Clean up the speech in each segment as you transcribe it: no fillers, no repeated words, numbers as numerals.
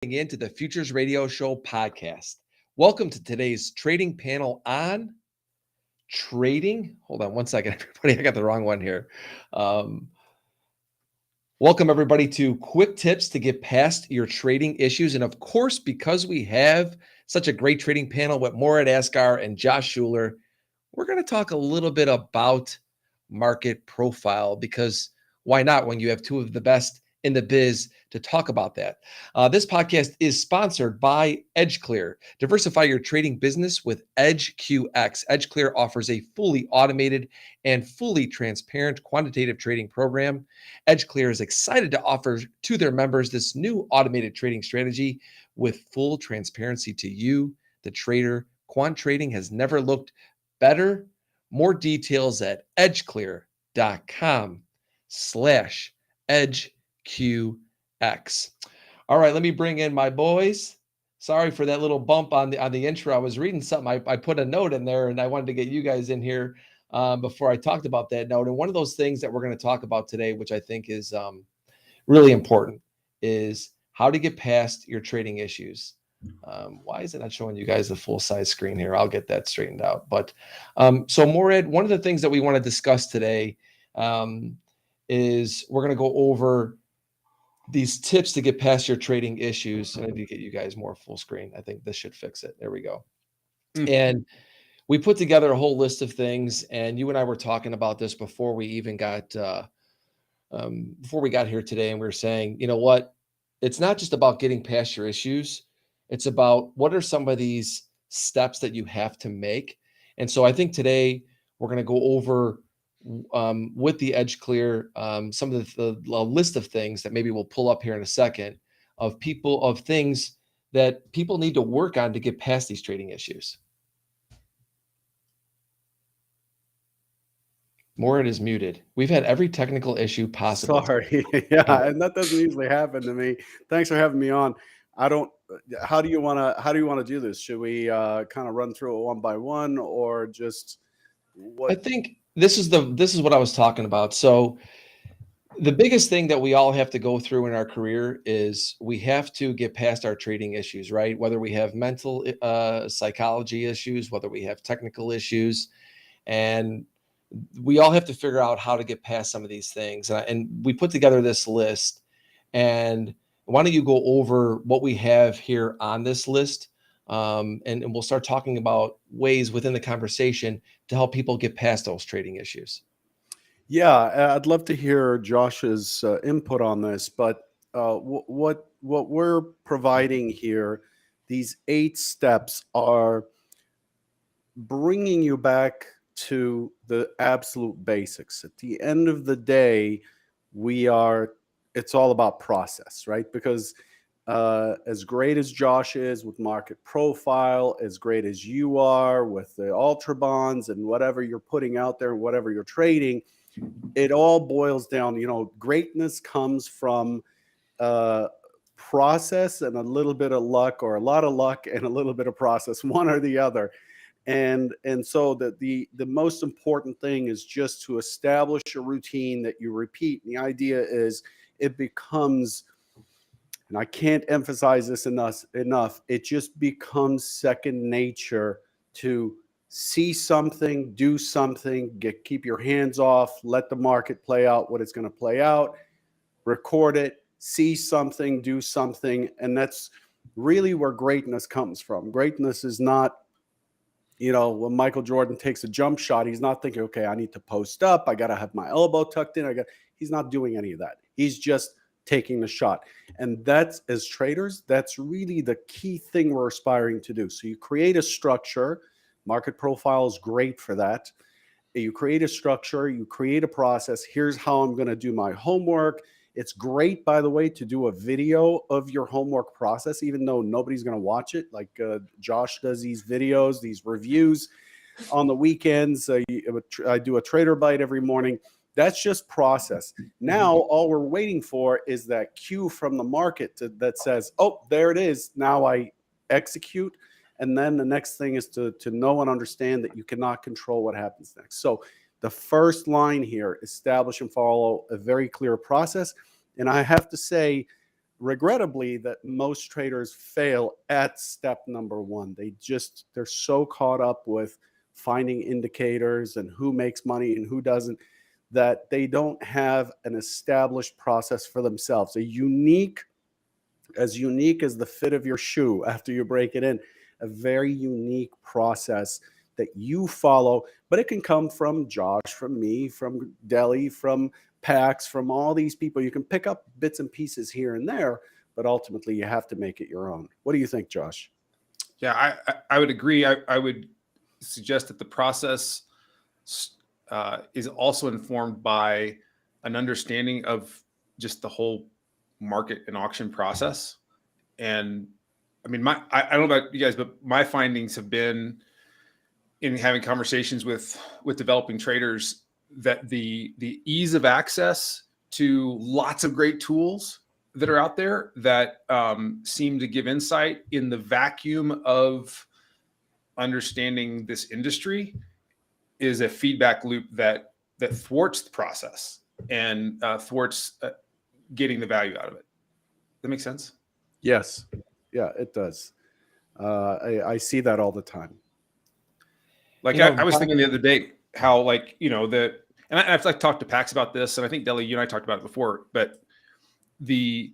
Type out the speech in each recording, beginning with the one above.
into the Futures Radio Show podcast. Welcome to today's trading panel on trading. Hold on one second, everybody. I got the wrong one here. Welcome, everybody, to quick tips to get past your trading issues. And of course, because we have such a great trading panel with Morad, Askar, and Josh Shuler, we're going to talk a little bit about market profile because why not when you have two of the best in the biz to talk about that. This podcast is sponsored by EdgeClear. Diversify your trading business with EdgeQX. EdgeClear offers a fully automated and fully transparent quantitative trading program. EdgeClear is excited to offer to their members this new automated trading strategy with full transparency to you, the trader. Quant trading has never looked better. More details at edgeclear.com/EdgeQX. All right, let me bring in my boys. Sorry for that little bump on the intro. I was reading something. I put a note in there, and I wanted to get you guys in here before I talked about that note. And one of those things that we're going to talk about today, which I think is really important, is how to get past your trading issues. Why is it not showing you guys the full size screen here? I'll get that straightened out. But so Morad, one of the things that we want to discuss today is we're going to go over these tips to get past your trading issues. And I need to get you guys more full screen. I think this should fix it. There we go. And we put together a whole list of things, and you and I were talking about this before we even got here today. And we were saying, you know what? It's not just about getting past your issues. It's about what are some of these steps that you have to make. And so I think today we're going to go over with the EdgeClear some of the list of things that maybe we'll pull up here in a second of things that people need to work on to get past these trading issues. Morad is muted. We've had every technical issue possible. Sorry. Yeah, and that doesn't usually happen to me. Thanks for having me on. How do you want to do this? Should we kind of run through it one by one, or just what? I think this is what I was talking about. So the biggest thing that we all have to go through in our career is we have to get past our trading issues, right? Whether we have mental psychology issues, whether we have technical issues, and we all have to figure out how to get past some of these things. And we put together this list. And why don't you go over what we have here on this list? And we'll start talking about ways within the conversation to help people get past those trading issues. Yeah, I'd love to hear Josh's input on this, but what we're providing here, these 8 steps are bringing you back to the absolute basics. At the end of the day, it's all about process, right? Because as great as Josh is with market profile, as great as you are with the ultra bonds and whatever you're putting out there, whatever you're trading, it all boils down, greatness comes from process and a little bit of luck, or a lot of luck and a little bit of process, one or the other. And so the most important thing is just to establish a routine that you repeat. And the idea is it becomes, and I can't emphasize this enough, it just becomes second nature to see something, do something, keep your hands off, let the market play out what it's going to play out, record it, see something, do something. And that's really where greatness comes from. Greatness is not, when Michael Jordan takes a jump shot, he's not thinking, okay, I need to post up, I got to have my elbow tucked in. He's not doing any of that. He's just taking the shot. And that's, as traders, that's really the key thing we're aspiring to do. So you create a structure. Market profile is great for that. You create a structure, you create a process. Here's how I'm going to do my homework. It's great, by the way, to do a video of your homework process, even though nobody's going to watch it. Like Josh does these videos, these reviews on the weekends. I do a trader bite every morning. That's just process. Now, all we're waiting for is that cue from the market that says, oh, there it is. Now I execute. And then the next thing is to know and understand that you cannot control what happens next. So the first line here, establish and follow a very clear process. And I have to say, regrettably, that most traders fail at step number one. They're so caught up with finding indicators and who makes money and who doesn't, that they don't have an established process for themselves, as unique as the fit of your shoe after you break it in, a very unique process that you follow. But it can come from Josh, from me, from Deli, from Pax, from all these people. You can pick up bits and pieces here and there, but ultimately you have to make it your own. What do you think, Josh? Yeah, I would agree. I would suggest that the process is also informed by an understanding of just the whole market and auction process. And I mean, I don't know about you guys, but my findings have been in having conversations with developing traders that the ease of access to lots of great tools that are out there that seem to give insight in the vacuum of understanding this industry is a feedback loop that thwarts the process and thwarts getting the value out of it. Does that make sense? Yes. Yeah, it does. I see that all the time. Like I was thinking the other day how, like, and I've like talked to Pax about this, and I think Deli, you and I talked about it before, but the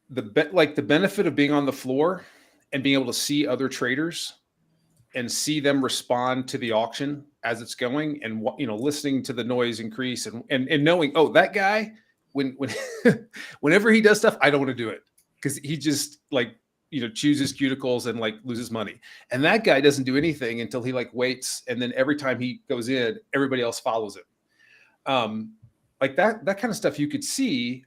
benefit of being on the floor and being able to see other traders and see them respond to the auction as it's going, and listening to the noise increase and knowing, oh, that guy, when whenever he does stuff, I don't want to do it because he just chooses cuticles and loses money. And that guy doesn't do anything until he waits, and then every time he goes in, everybody else follows him. That kind of stuff you could see,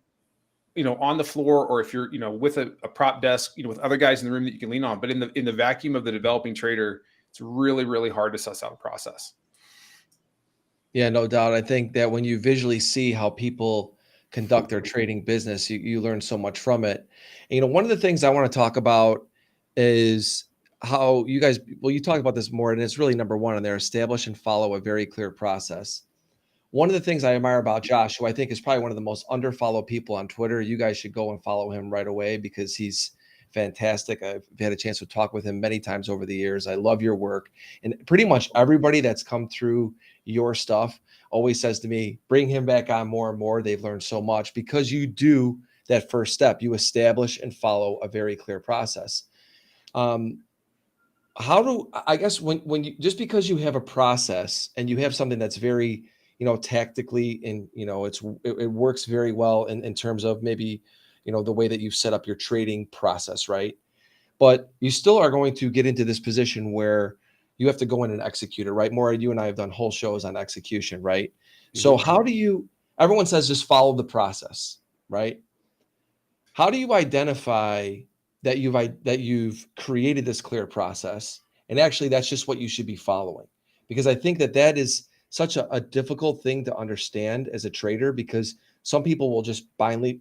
on the floor, or if you're, with a prop desk, with other guys in the room that you can lean on. But in the vacuum of the developing trader, it's really, really hard to suss out a process. Yeah, no doubt. I think that when you visually see how people conduct their trading business, you learn so much from it. And, one of the things I want to talk about is how you guys, you talk about this more, and it's really number one on there: establish and follow a very clear process. One of the things I admire about Josh, who I think is probably one of the most underfollowed people on Twitter, you guys should go and follow him right away because he's fantastic. I've had a chance to talk with him many times over the years. I love your work. And pretty much everybody that's come through your stuff always says to me, bring him back on more and more. They've learned so much because you do that first step. You establish and follow a very clear process. I guess when you, just because you have a process and you have something that's very, tactically, and, it works very well in terms of maybe, the way that you've set up your trading process, right? But you still are going to get into this position where you have to go in and execute it, right? Morad, you and I have done whole shows on execution, right? Mm-hmm. So everyone says just follow the process, right? How do you identify that you've created this clear process, and actually that's just what you should be following? Because I think that is such a difficult thing to understand as a trader, because some people will just blindly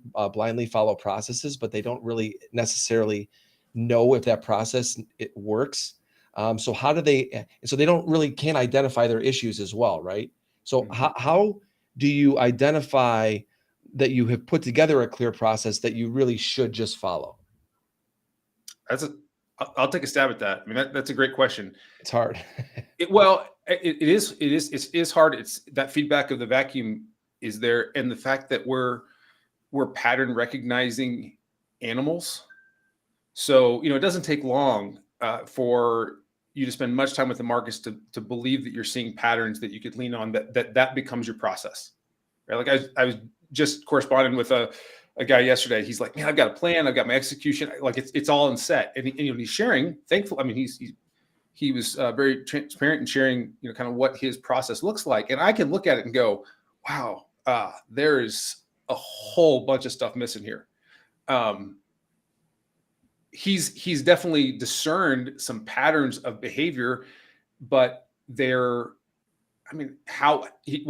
follow processes, but they don't really necessarily know if that process it works. So how do they? So they can't identify their issues as well, right? So how do you identify that you have put together a clear process that you really should just follow? I'll take a stab at that. I mean, that's a great question. It's hard. It is hard. It's that feedback of the vacuum is there, and the fact that we're pattern recognizing animals. So, it doesn't take long for you to spend much time with the markets to believe that you're seeing patterns that you could lean on, that becomes your process. Right? Like I was just corresponding with a guy yesterday. He's like, man, I've got a plan. I've got my execution. Like it's all in set. And he's sharing, thankful. I mean, he was very transparent in sharing, kind of what his process looks like. And I can look at it and go, wow, there is a whole bunch of stuff missing here. He's definitely discerned some patterns of behavior, but what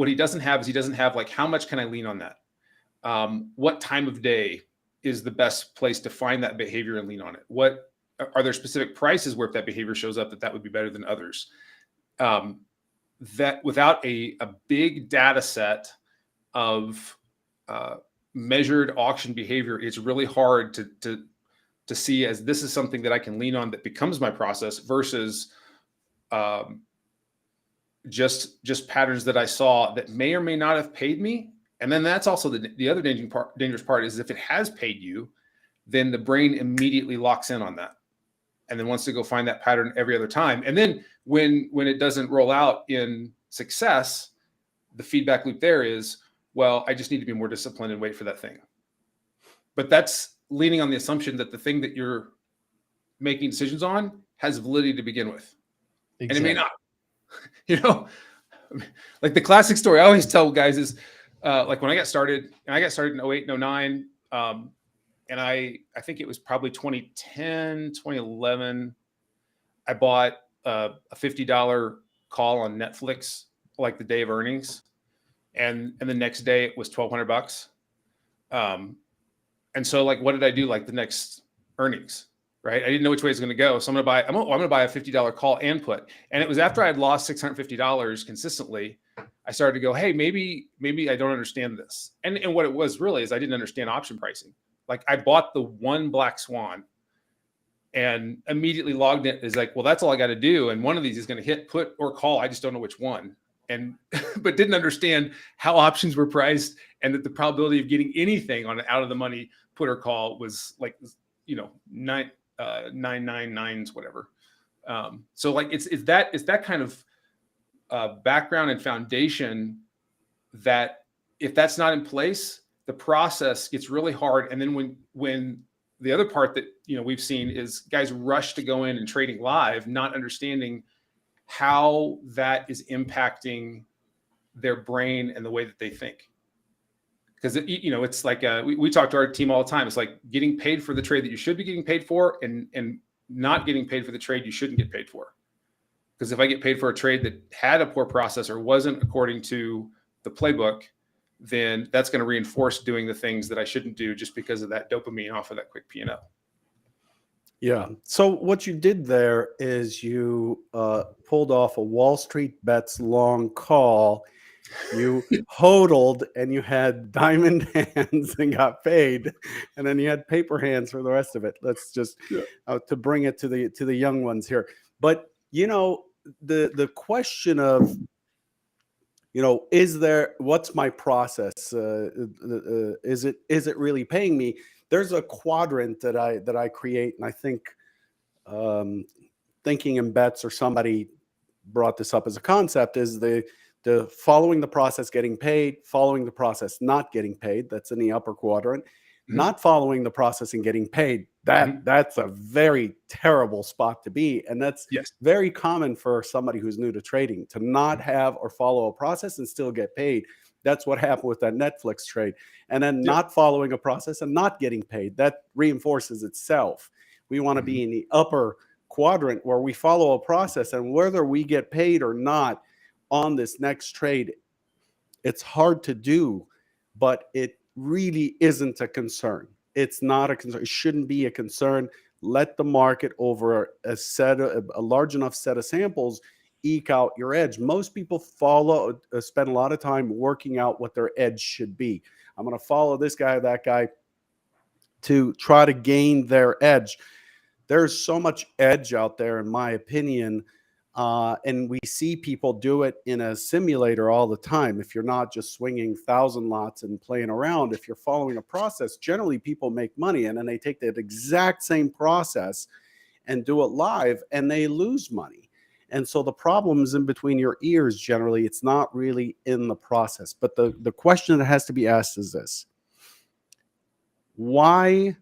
he doesn't have is he doesn't have how much can I lean on that? What time of day is the best place to find that behavior and lean on it? What are there specific prices where if that behavior shows up that would be better than others? That without a big data set of measured auction behavior, it's really hard to see as this is something that I can lean on that becomes my process versus just patterns that I saw that may or may not have paid me. And then that's also the other dangerous part is if it has paid you, then the brain immediately locks in on that and then wants to go find that pattern every other time. And then when it doesn't roll out in success, the feedback loop there is, well, I just need to be more disciplined and wait for that thing. But that's leaning on the assumption that the thing that you're making decisions on has validity to begin with. Exactly. And it may not. Like the classic story I always tell guys is like when I got started, and I got started in 08 and 09, and I think it was probably 2010, 2011, I bought a $50 call on Netflix like the day of earnings. And the next day it was $1,200. And so like, what did I do? Like the next earnings, right? I didn't know which way it's going to go. So I'm going to buy a $50 call and put. And it was after I had lost $650 consistently, I started to go, hey, maybe I don't understand this. And what it was really is I didn't understand option pricing. Like I bought the one black swan and immediately logged in is like, well, that's all I got to do. And one of these is going to hit put or call. I just don't know which one. And, but didn't understand how options were priced and that the probability of getting anything on an out of the money put or call was like, 999s, whatever. So like, it's that kind of background and foundation that if that's not in place, the process gets really hard. And then when the other part that, we've seen is guys rush to go in and trading live, not understanding how that is impacting their brain and the way that they think. Because, it's like we talk to our team all the time. It's like getting paid for the trade that you should be getting paid for and not getting paid for the trade you shouldn't get paid for. Because if I get paid for a trade that had a poor process or wasn't according to the playbook, then that's going to reinforce doing the things that I shouldn't do just because of that dopamine off of that quick P&L. Yeah. So what you did there is you pulled off a Wall Street Bets long call. You hodled and you had diamond hands and got paid, and then you had paper hands for the rest of it. Let's just to bring it to the young ones here. But the question of what's my process? Is it really paying me? There's a quadrant that I create, and I think Thinking in Bets or somebody brought this up as a concept, is the following the process getting paid, following the process not getting paid. That's in the upper quadrant. Mm-hmm. Not following the process and getting paid, that's a very terrible spot to be. And that's very common for somebody who's new to trading, to not have or follow a process and still get paid. That's what happened with that Netflix trade. And then not following a process and not getting paid, that reinforces itself. We want to be in the upper quadrant where we follow a process, and whether we get paid or not on this next trade, it's hard to do, but it really isn't a concern. It's not a concern. It shouldn't be a concern. Let the market over a large enough set of samples eke out your edge. Most people spend a lot of time working out what their edge should be. I'm going to follow this guy, that guy, to try to gain their edge. There's so much edge out there, in my opinion, and we see people do it in a simulator all the time. If you're not just swinging 1,000 lots and playing around, if you're following a process, generally people make money, and then they take that exact same process and do it live, and they lose money. And so the problem is in between your ears. Generally, it's not really in the process. But the question that has to be asked is this: why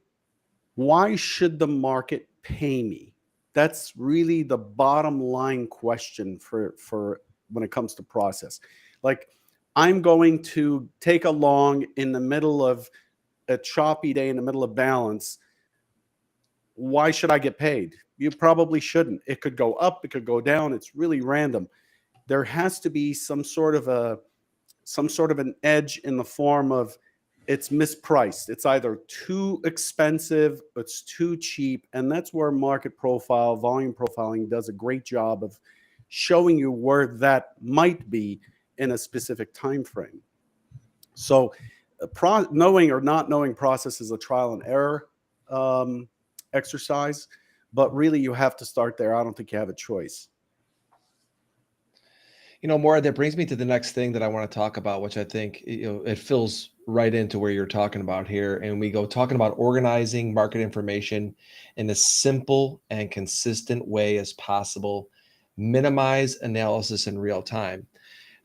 should the market pay me? That's really the bottom line question for when it comes to process. Like, I'm going to take a long in the middle of a choppy day, in the middle of balance. Why should I get paid? You probably shouldn't. It could go up, it could go down. It's really random. There has to be some sort of an edge in the form of it's mispriced. It's either too expensive, it's too cheap, and that's where market profile, volume profiling does a great job of showing you where that might be in a specific time frame. So knowing or not knowing process is a trial and error exercise, but really you have to start there. I don't think you have a choice. Morad, that brings me to the next thing that I want to talk about, which I think, it fills right into where you're talking about here. And we go talking about organizing market information in a simple and consistent way as possible, minimize analysis in real time.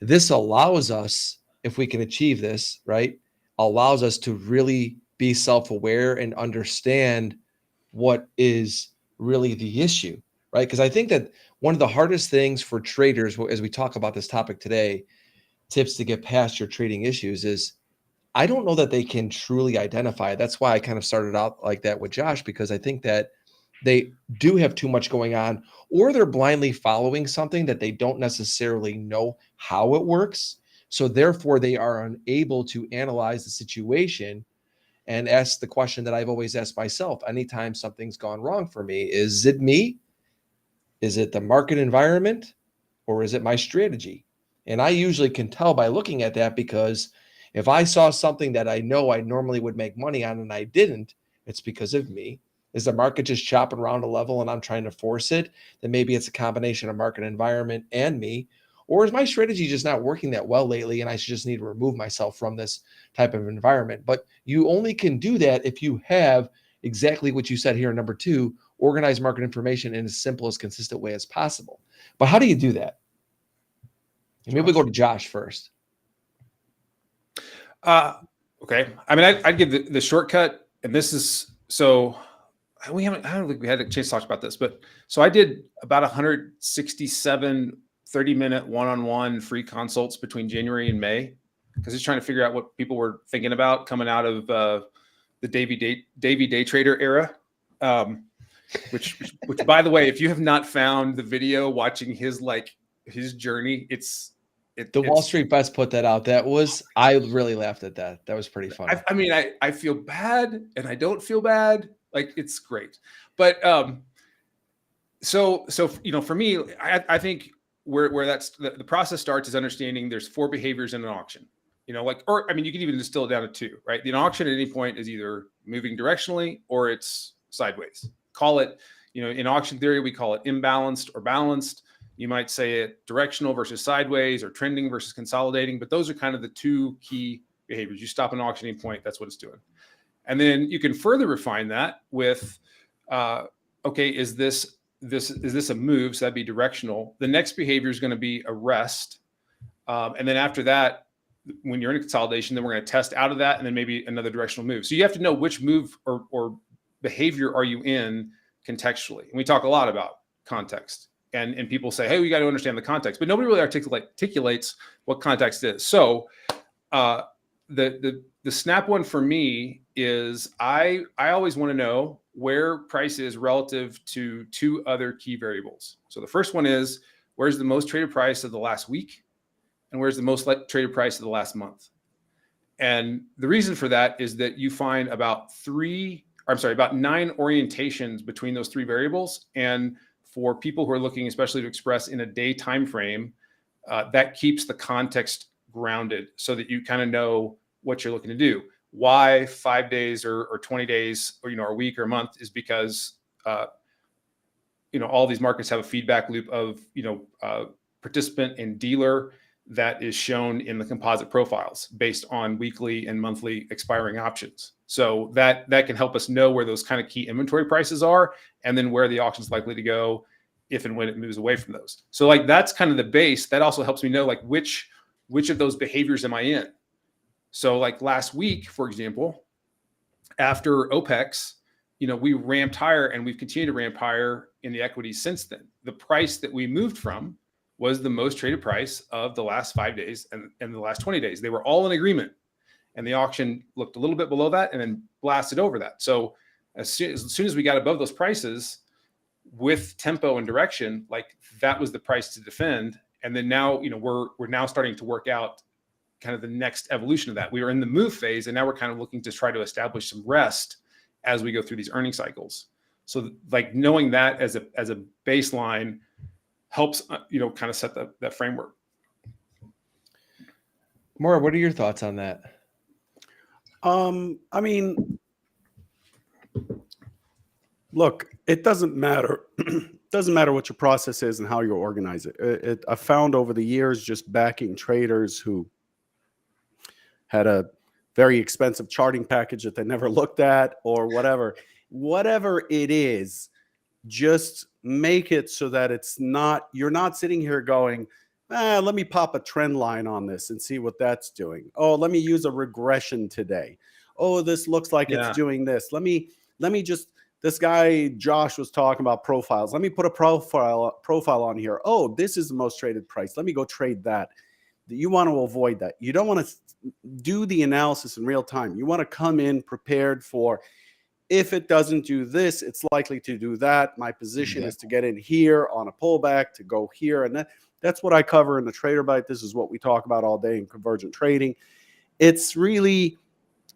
This allows us, if we can achieve this, right, allows us to really be self-aware and understand what is really the issue, right? Because I think that one of the hardest things for traders, as we talk about this topic today, tips to get past your trading issues, is I don't know that they can truly identify. That's why I kind of started out like that with Josh, because I think that they do have too much going on, or they're blindly following something that they don't necessarily know how it works. So therefore, they are unable to analyze the situation and ask the question that I've always asked myself anytime something's gone wrong for me. Is it me? Is it the market environment? Or is it my strategy? And I usually can tell by looking at that, because if I saw something that I know I normally would make money on and I didn't, it's because of me. Is the market just chopping around a level and I'm trying to force it? Then maybe it's a combination of market environment and me. Or is my strategy just not working that well lately and I should just need to remove myself from this type of environment? But you only can do that if you have exactly what you said here in number 2, organize market information in as simple as consistent way as possible. But how do you do that? Maybe we'll go to Josh first. Okay. I mean, I'd give the shortcut, and this is so I don't think we had a chance to talk about this, but so I did about 167 30-minute one-on-one free consults between January and May, because just trying to figure out what people were thinking about coming out of the Davy day trader era. Which by the way, if you have not found the video watching his journey, the Wall Street Bets put that out. I really laughed at that. That was pretty funny. I mean, I feel bad and I don't feel bad. Like, it's great. But so for me, I think where that's the process starts is understanding there's 4 behaviors in an auction. You can even distill it down to 2, right? The auction at any point is either moving directionally or it's sideways. Call it, in auction theory, we call it imbalanced or balanced. You might say it directional versus sideways, or trending versus consolidating, but those are kind of the 2 key behaviors. You stop an auction at any point, that's what it's doing. And then you can further refine that with, okay, is this a move? So that'd be directional. The next behavior is going to be a rest. And then after that, when you're in a consolidation, then we're going to test out of that, and then maybe another directional move. So you have to know which move or behavior are you in contextually. And we talk a lot about context, and people say, hey, we got to understand the context, but nobody really articulates what context is. So the snap one for me is I always want to know where price is relative to 2 other key variables. So the first one is, where's the most traded price of the last week? And where's the most traded price of the last month? And the reason for that is that you find about 9 orientations between those 3 variables. And for people who are looking especially to express in a day time frame, that keeps the context grounded so that you kind of know what you're looking to do. Why 5 days or 20 days or a week or a month is because all these markets have a feedback loop of participant and dealer that is shown in the composite profiles based on weekly and monthly expiring options. So that can help us know where those kind of key inventory prices are, and then where the auction is likely to go if and when it moves away from those. So that's kind of the base. That also helps me know which of those behaviors am I in. So last week, for example, after OPEX, we ramped higher, and we've continued to ramp higher in the equities since then. The price that we moved from was the most traded price of the last 5 days and the last 20 days. They were all in agreement. And the auction looked a little bit below that and then blasted over that. So as soon as we got above those prices with tempo and direction, that was the price to defend. And then now, we're now starting to work out kind of the next evolution of that. We were in the move phase, and now we're kind of looking to try to establish some rest as we go through these earning cycles. So knowing that as a baseline helps, kind of set that framework. Morad, what are your thoughts on that? I mean, look, it doesn't matter. Doesn't matter what your process is and how you organize it. I found over the years just backing traders who had a very expensive charting package that they never looked at or whatever. Whatever it is, just make it so that it's not, you're not sitting here going, let me pop a trend line on this and see what that's doing. Oh, let me use a regression today. Oh, this looks like it's doing this. Let me just, this guy Josh was talking about profiles. Let me put a profile on here. Oh, this is the most traded price. Let me go trade that. You want to avoid that. You don't want to do the analysis in real time. You want to come in prepared for, if it doesn't do this, it's likely to do that. My position is to get in here on a pullback, to go here. And that's what I cover in the Trader Bite. This is what we talk about all day in convergent trading. It's really,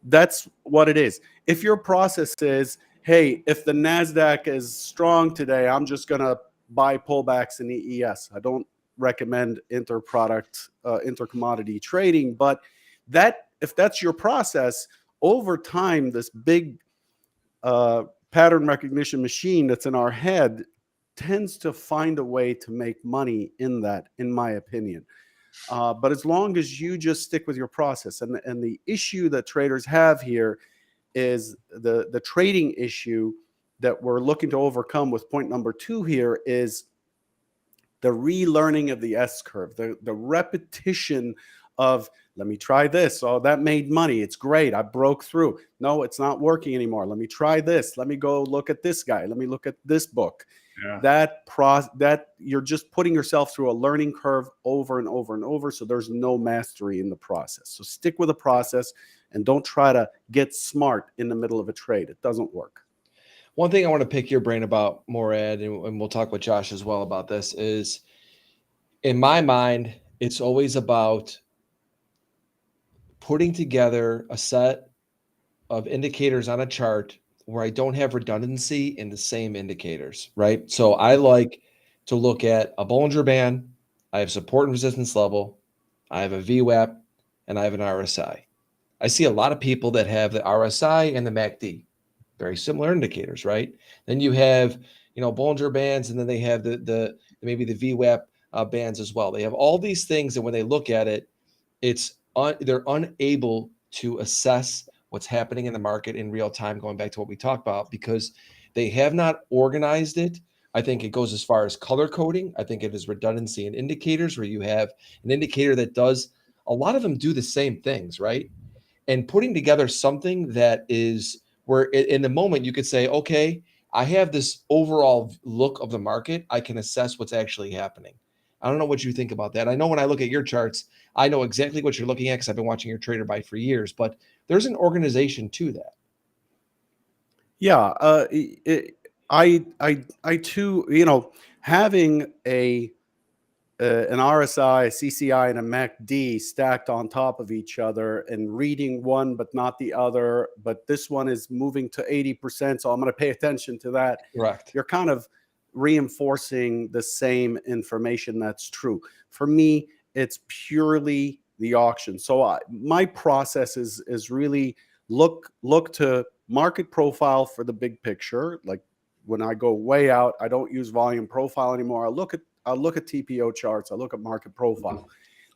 that's what it is. If your process is, hey, if the NASDAQ is strong today, I'm just going to buy pullbacks in the ES. I don't recommend intercommodity trading, but that, if that's your process, over time, this big pattern recognition machine that's in our head tends to find a way to make money in that, in my opinion. But as long as you just stick with your process, and the issue that traders have here is the trading issue that we're looking to overcome with point number 2 here is the relearning of the S curve, the repetition of, let me try this. Oh, that made money. It's great. I broke through. No, it's not working anymore. Let me try this. Let me go look at this guy. Let me look at this book. Yeah. That you're just putting yourself through a learning curve over and over and over. So there's no mastery in the process. So stick with the process and don't try to get smart in the middle of a trade. It doesn't work. One thing I want to pick your brain about, Morad, and we'll talk with Josh as well about this, is in my mind, it's always about putting together a set of indicators on a chart where I don't have redundancy in the same indicators, right? So I like to look at a Bollinger Band, I have support and resistance level, I have a VWAP, and I have an RSI. I see a lot of people that have the RSI and the MACD, very similar indicators, right? Then you have, Bollinger Bands, and then they have the maybe the VWAP bands as well. They have all these things, and when they look at it, they're unable to assess what's happening in the market in real time, going back to what we talked about, because they have not organized it. I think it goes as far as color coding. I think it is redundancy in indicators, where you have an indicator that does, a lot of them do the same things, right? And putting together something that is where in the moment you could say, okay, I have this overall look of the market. I can assess what's actually happening. I don't know what you think about that. I know when I look at your charts, I know exactly what you're looking at because I've been watching your Trader Bite for years, but there's an organization to that. Yeah. I too, having an RSI, a CCI, and a MACD stacked on top of each other and reading one but not the other, but this one is moving to 80%, so I'm going to pay attention to that. Correct. You're kind of reinforcing the same information that's true. For me, it's purely the auction. So my process is really look to market profile for the big picture. Like when I go way out, I don't use volume profile anymore. I'll look at TPO charts. I look at market profile.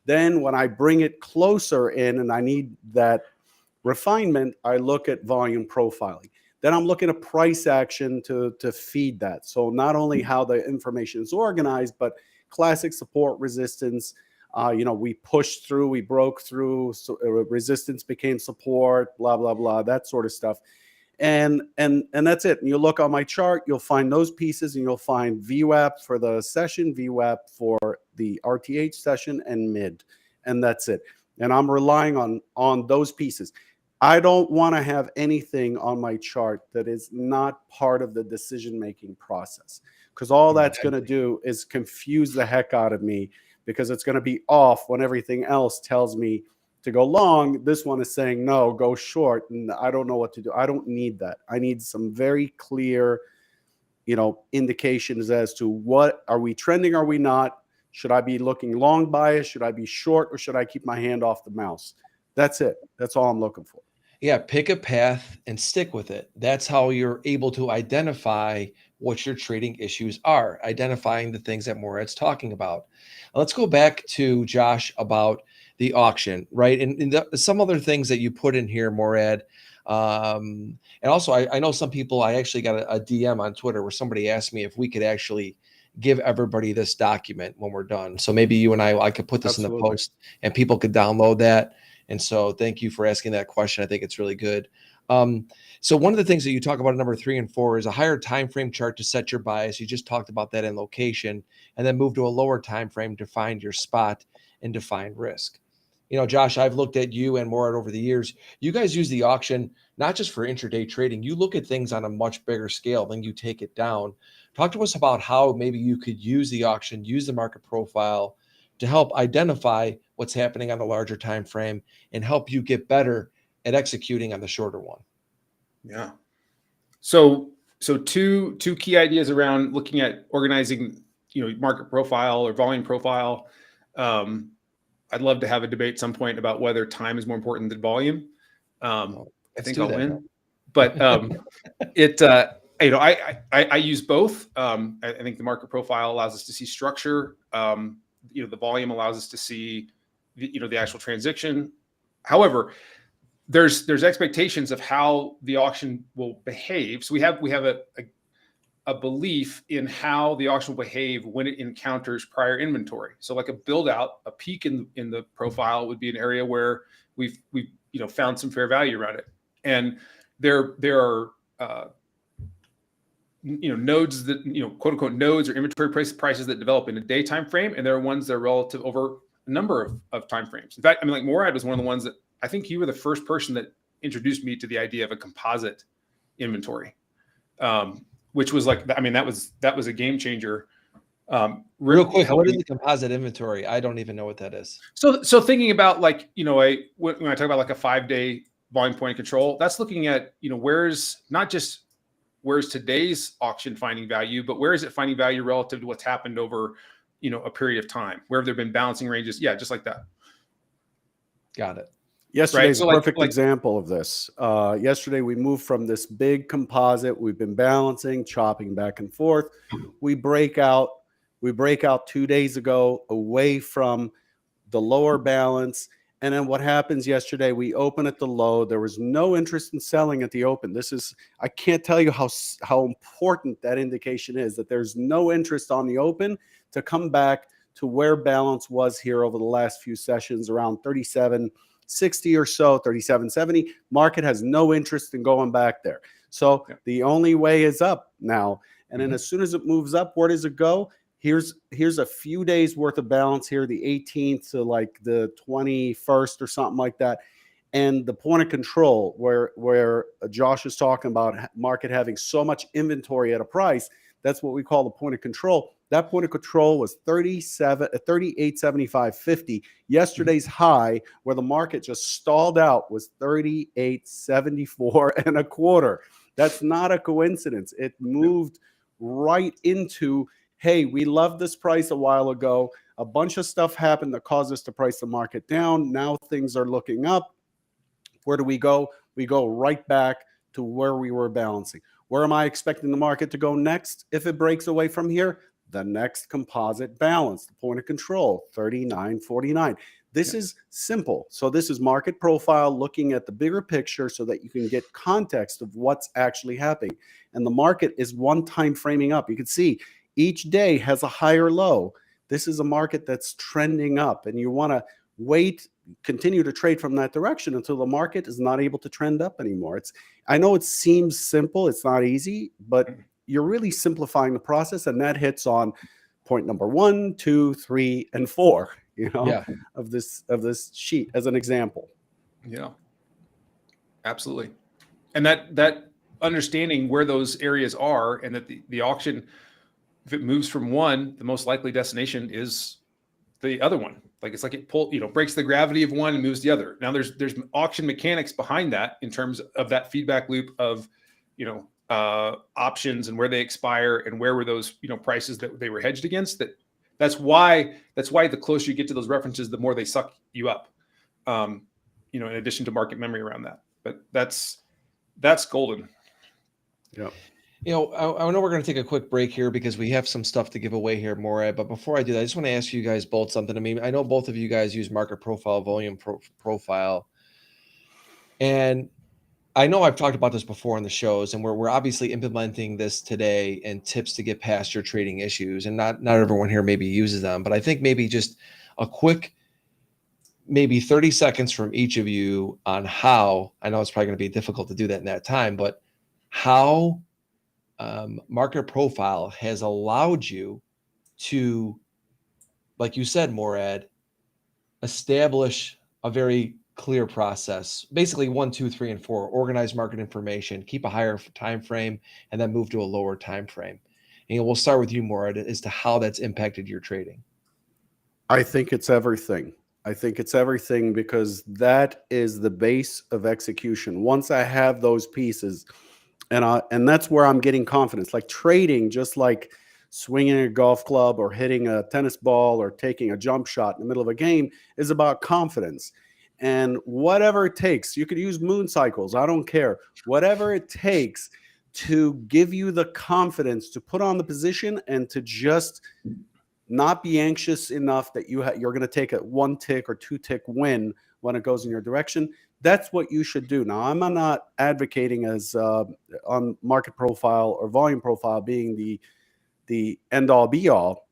Then when I bring it closer in and I need that refinement, I look at volume profiling. Then I'm looking at price action to feed that. So not only how the information is organized, but classic support, resistance. We pushed through, we broke through, so resistance became support, blah, blah, blah, that sort of stuff. And that's it. And you look on my chart, you'll find those pieces, and you'll find VWAP for the session, VWAP for the RTH session, and mid. And that's it. And I'm relying on those pieces. I don't want to have anything on my chart that is not part of the decision-making process, because all that's going to do is confuse the heck out of me, because it's going to be off when everything else tells me to go long. This one is saying, no, go short. And I don't know what to do. I don't need that. I need some very clear, indications as to what are we trending? Are we not? Should I be looking long bias? Should I be short, or should I keep my hand off the mouse? That's it. That's all I'm looking for. Yeah, pick a path and stick with it. That's how you're able to identify what your trading issues are, identifying the things that Morad's talking about. Let's go back to Josh about the auction, right? And some other things that you put in here, Morad. And also, I know some people, I actually got a DM on Twitter where somebody asked me if we could actually give everybody this document when we're done. So maybe you and I could put this in the Absolutely. post and people could download that. And so thank you for asking that question. I think it's really good. So one of the things that you talk about in number 3 and 4 is a higher time frame chart to set your bias. You just talked about that in location, and then move to a lower time frame to find your spot and define risk. You know, Josh, I've looked at you and Morad over the years. You guys use the auction not just for intraday trading. You look at things on a much bigger scale, then you take it down. Talk to us about how maybe you could use the auction, use the market profile to help identify what's happening on the larger time frame and help you get better at executing on the shorter one. Yeah. So two key ideas around looking at organizing, market profile or volume profile. I'd love to have a debate at some point about whether time is more important than volume. I think I'll win, but I use both. I think the market profile allows us to see structure. The volume allows us to see the actual transaction. However, there's expectations of how the auction will behave. So we have a belief in how the auction will behave when it encounters prior inventory. So like a build out, a peak in the profile would be an area where we've found some fair value around it. And there are nodes that, quote unquote nodes or inventory prices that develop in a day time frame, and there are ones that are relative over a number of time frames. In fact, like Morad was one of the ones that I think you were the first person that introduced me to the idea of a composite inventory, which was like, that was a game changer. Real quick, what is the composite inventory? I don't even know what that is. So thinking about when I talk about like a 5-day volume point of control, that's looking at, not just where's today's auction finding value, but where is it finding value relative to what's happened over, a period of time? Where have there been balancing ranges? Yeah, just like that. Got it. Yesterday's a perfect example of this. Yesterday, we moved from this big composite. We've been balancing, chopping back and forth. We break out 2 days ago away from the lower balance. And then what happens yesterday, we open at the low. There was no interest in selling at the open. I can't tell you how important that indication is, that there's no interest on the open to come back to where balance was here over the last few sessions, around 37.60 or so, 37.70. Market has no interest in going back there. So the only way is up now. And then as soon as it moves up, where does it go? Here's a few days worth of balance here, the 18th to like the 21st or something like that. And the point of control where Josh is talking about market having so much inventory at a price, that's what we call the point of control. That point of control was 38.75.50. Yesterday's high, where the market just stalled out, was 38.74.25. That's not a coincidence. It moved right into, hey, we loved this price a while ago. A bunch of stuff happened that caused us to price the market down. Now things are looking up. Where do we go? We go right back to where we were balancing. Where am I expecting the market to go next? If it breaks away from here, the next composite balance, the point of control, 39.49. This is simple. So this is market profile, looking at the bigger picture so that you can get context of what's actually happening. And the market is one time framing up. You can see each day has a higher low. This is a market that's trending up, and you want to continue to trade from that direction until the market is not able to trend up anymore. I know it seems simple, it's not easy, but you're really simplifying the process, and that hits on point number 1, 2, 3, and 4, of this sheet as an example. Yeah, absolutely. And that understanding where those areas are, and that the auction, if it moves from one, the most likely destination is the other one. Like it's like it breaks the gravity of one and moves the other. Now there's auction mechanics behind that in terms of that feedback loop of, options and where they expire and where were those, prices that they were hedged against. That's why the closer you get to those references, the more they suck you up. In addition to market memory around that. But that's golden. Yeah. I know we're going to take a quick break here because we have some stuff to give away here, Morad. But before I do that, I just want to ask you guys both something. I mean, I know both of you guys use market profile, volume profile, and I know I've talked about this before on the shows, and we're obviously implementing this today and tips to get past your trading issues. And not everyone here maybe uses them, but I think maybe just a quick, maybe 30 seconds from each of you on how. I know it's probably going to be difficult to do that in that time, but how market profile has allowed you to, like you said, Morad, establish a very clear process, basically 1, 2, 3, and 4, organize market information, keep a higher time frame, and then move to a lower time frame. And we'll start with you, Morad, as to how that's impacted your trading. I think it's everything. I think it's everything because that is the base of execution. Once I have those pieces, and that's where I'm getting confidence. Like trading, just like swinging a golf club or hitting a tennis ball or taking a jump shot in the middle of a game, is about confidence. And whatever it takes, you could use moon cycles. I don't care. Whatever it takes to give you the confidence to put on the position and to just not be anxious enough that you're going to take a 1 tick or 2 tick win when it goes in your direction. That's what you should do. Now, I'm not advocating as on market profile or volume profile being the end all be all.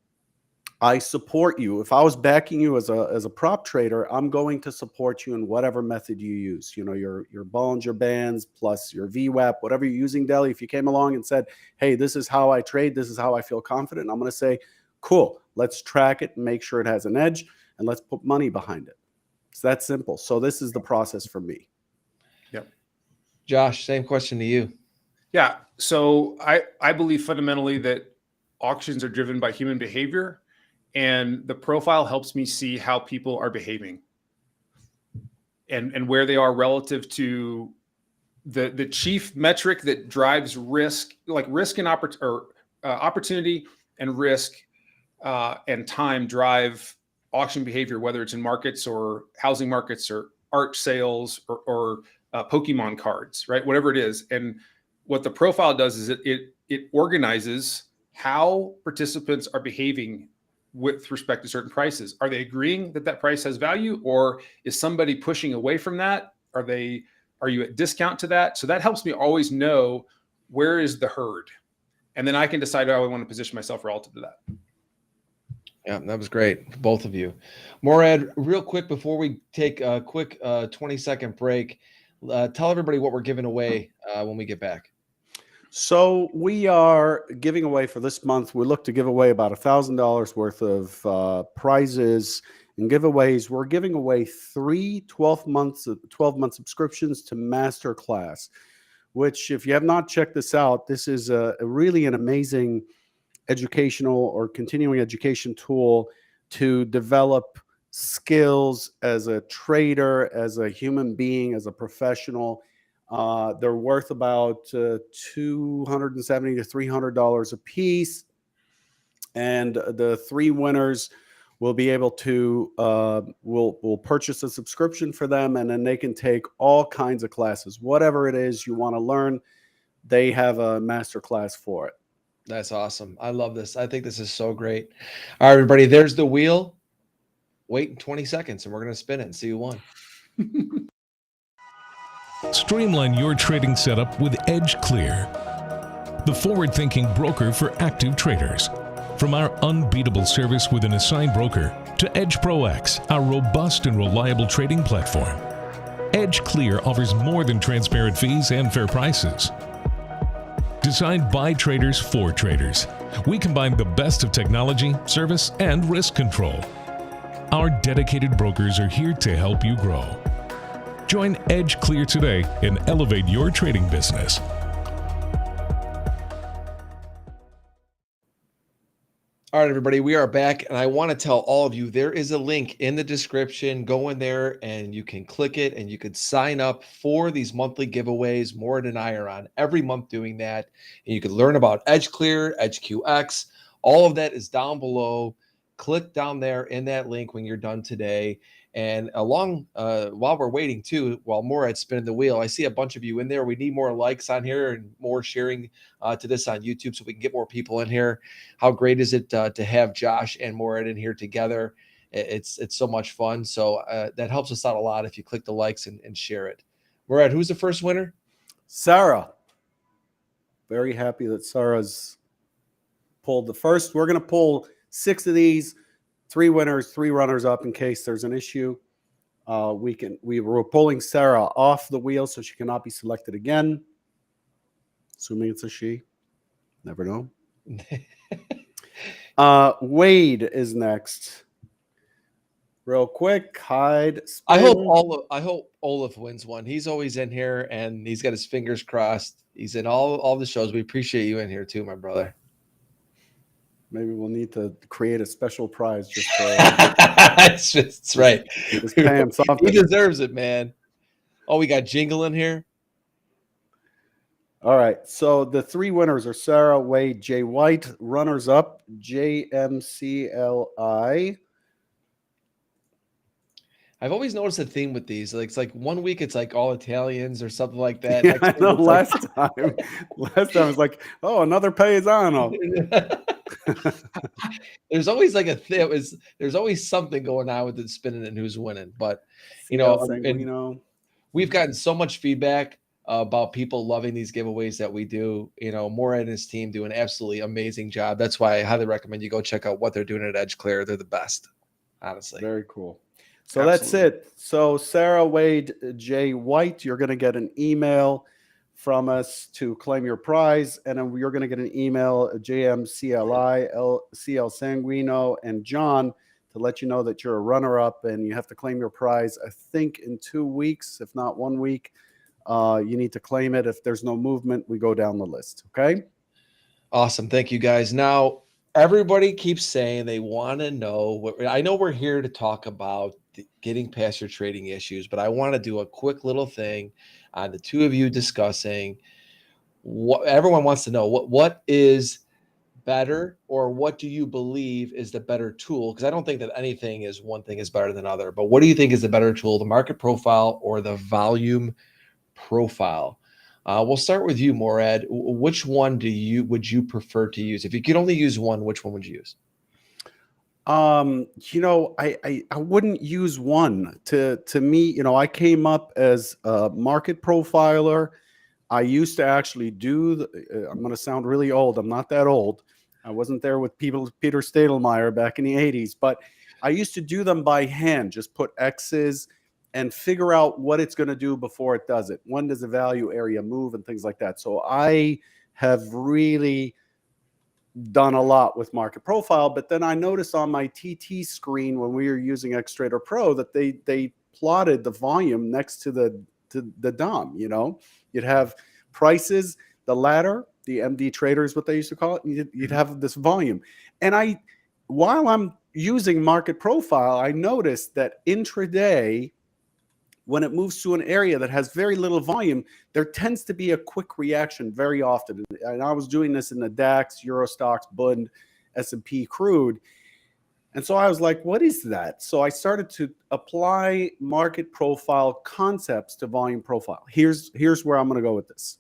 I support you. If I was backing you as a prop trader, I'm going to support you in whatever method you use. You know, your Bollinger Bands plus your VWAP, whatever you're using, Deli. If you came along and said, hey, this is how I trade, this is how I feel confident, I'm going to say, cool, let's track it and make sure it has an edge, and let's put money behind it. It's that simple. So this is the process for me. Yep. Josh, same question to you. Yeah. So I believe fundamentally that auctions are driven by human behavior, and the profile helps me see how people are behaving and where they are relative to the chief metric that drives risk, like risk and opportunity and risk and time drive auction behavior, whether it's in markets or housing markets or art sales or Pokemon cards, right? Whatever it is. And what the profile does is it organizes how participants are behaving with respect to certain prices. Are they agreeing that price has value, or is somebody pushing away from that? Are you at discount to that? So that helps me always know where is the herd. And then I can decide how I want to position myself relative to that. Yeah, that was great, both of you. Morad, real quick before we take a quick 20-second break, tell everybody what we're giving away when we get back. So we are giving away for this month. We look to give away about $1,000 worth of prizes and giveaways. We're giving away 3 12-month subscriptions to Masterclass, which, if you have not checked this out, this is really an amazing educational or continuing education tool to develop skills as a trader, as a human being, as a professional. They're worth about $270 to $300 a piece, and the 3 winners will be able to we'll purchase a subscription for them, and then they can take all kinds of classes, whatever it is you want to learn. They have a master class for it. That's awesome. I love this. I think this is so great. All right, everybody, there's the wheel. Wait 20 seconds and we're going to spin it and see who won. Streamline your trading setup with EdgeClear, the forward-thinking broker for active traders. From our unbeatable service with an assigned broker to Edge Pro X, our robust and reliable trading platform, EdgeClear offers more than transparent fees and fair prices. Designed by traders for traders, we combine the best of technology, service, and risk control. Our dedicated brokers are here to help you grow. Join EdgeClear today and elevate your trading business. All right, everybody, we are back, and I want to tell all of you there is a link in the description. Go in there and you can click it and you could sign up for these monthly giveaways. Morad and I are on every month doing that, and you can learn about EdgeClear, EdgeQX. All of that is down below. Click down there in that link when you're done today, And along while we're waiting too, while Morad's spinning the wheel, I see a bunch of you in there. We need more likes on here and more sharing to this on YouTube so we can get more people in here. How great is it to have Josh and Morad in here together? It's so much fun. So that helps us out a lot if you click the likes and share it. Morad, who's the first winner? Sarah. Very happy that Sarah's pulled the first. We're going to pull 6 of these, 3 winners, 3 runners up in case there's an issue. We were pulling Sarah off the wheel so she cannot be selected again. Assuming it's a she. Never know. Wade is next. Real quick, hide. Spin. I hope Olaf wins one. He's always in here and he's got his fingers crossed. He's in all the shows. We appreciate you in here too, my brother. Maybe we'll need to create a special prize just for That's right. Just pay him something. He deserves it, man. Oh, we got Jingle in here. All right. So the 3 winners are Sarah, Wade, Jay White. Runners up, JMCLI. I've always noticed a theme with these. Like it's like one week it's like all Italians or something like that. Yeah, I know. Last time it was like, oh, another paisano. There's always like there's always something going on with it spinning and who's winning. But you know, we've gotten so much feedback about people loving these giveaways that we do. You know, Morad and his team do an absolutely amazing job. That's why I highly recommend you go check out what they're doing at Edge Clear. They're the best, honestly. Very cool. So That's it. So Sarah, Wade, Jay White, you're going to get an email from us to claim your prize. And then you're going to get an email, JMCLI, CL Sanguino, and John to let you know that you're a runner-up and you have to claim your prize, I think, in 2 weeks, if not 1 week. You need to claim it. If there's no movement, we go down the list. Okay? Awesome. Thank you, guys. Now, everybody keeps saying they want to know I know we're here to talk about getting past your trading issues, but I want to do a quick little thing on the 2 of you discussing what everyone wants to know. What is better, or what do you believe is the better tool? Because I don't think that one thing is better than other, but what do you think is the better tool, the market profile or the volume profile? We'll start with you, Morad. Which one would you prefer to use? If you could only use one, which one would you use? I wouldn't use one. To me, I came up as a market profiler. I used to actually do I'm going to sound really old. I'm not that old. I wasn't there with Peter Stadelmeier back in the 80s, but I used to do them by hand, just put X's and figure out what it's going to do before it does it. When does the value area move and things like that? So I have really done a lot with market profile, but then I noticed on my TT screen when we were using Xtrader Pro that they plotted the volume next to the DOM. You'd have prices, the ladder, the MD trader is what they used to call it. You'd have this volume, and while I'm using market profile, I noticed that intraday, when it moves to an area that has very little volume, there tends to be a quick reaction very often. And I was doing this in the DAX, Eurostoxx, Bund, S&P crude. And so I was like, what is that? So I started to apply market profile concepts to volume profile. Here's where I'm going to go with this.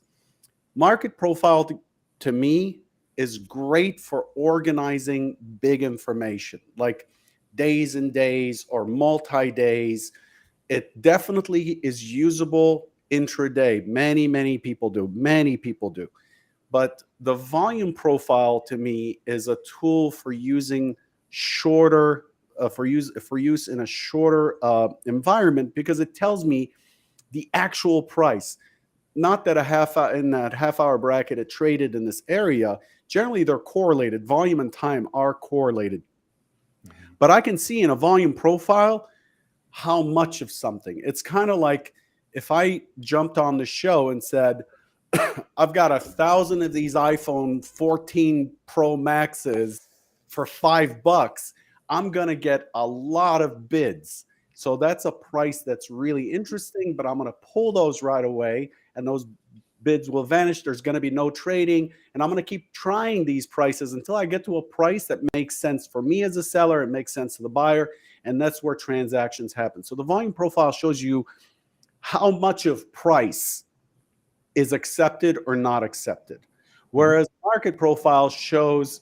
Market profile to me is great for organizing big information, like days and days or multi-days. It definitely is usable intraday. Many people do. But the volume profile to me is a tool for using shorter, for use in a shorter environment, because it tells me the actual price. Not that in that half-hour bracket it traded in this area. Generally, they're correlated. Volume and time are correlated. Mm-hmm. But I can see in a volume profile how much of something. It's kind of like if I jumped on the show and said, I've got 1,000 of these iPhone 14 Pro Maxes for $5, I'm going to get a lot of bids. So that's a price that's really interesting, but I'm going to pull those right away. And those bids will vanish. There's going to be no trading. And I'm going to keep trying these prices until I get to a price that makes sense for me as a seller. It makes sense to the buyer. And that's where transactions happen. So the volume profile shows you how much of price is accepted or not accepted. Whereas market profile shows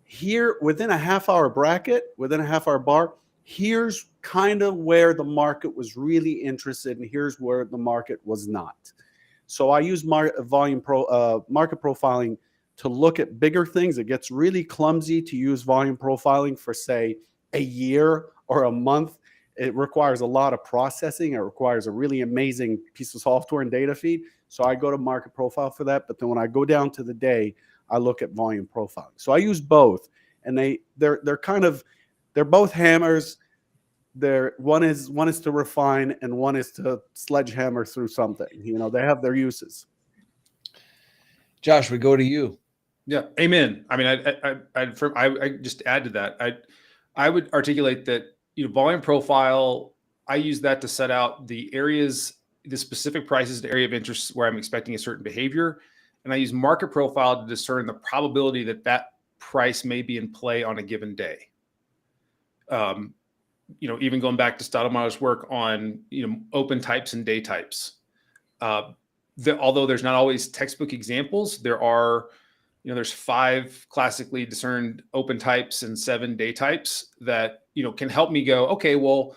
here within a half-hour bracket, within a half-hour bar, here's kind of where the market was really interested and here's where the market was not. So I use market profiling to look at bigger things. It gets really clumsy to use volume profiling for, say, a year or a month. It requires a lot of processing. It requires a really amazing piece of software and data feed. So I go to market profile for that. But then when I go down to the day, I look at volume profiling. So I use both, and they're both hammers. One is to refine, and one is to sledgehammer through something. You know, they have their uses. Josh, we go to you. Yeah, amen. I mean, I just add to that. I would articulate that, you know, volume profile, I use that to set out the areas, the specific prices, the area of interest where I'm expecting a certain behavior. And I use market profile to discern the probability that that price may be in play on a given day. You know, even going back to Stoudemire's work on, you know, open types and day types. Although there's not always textbook examples, there are, you know, there's 5 classically discerned open types and 7 day types that, you know, can help me go, okay, well,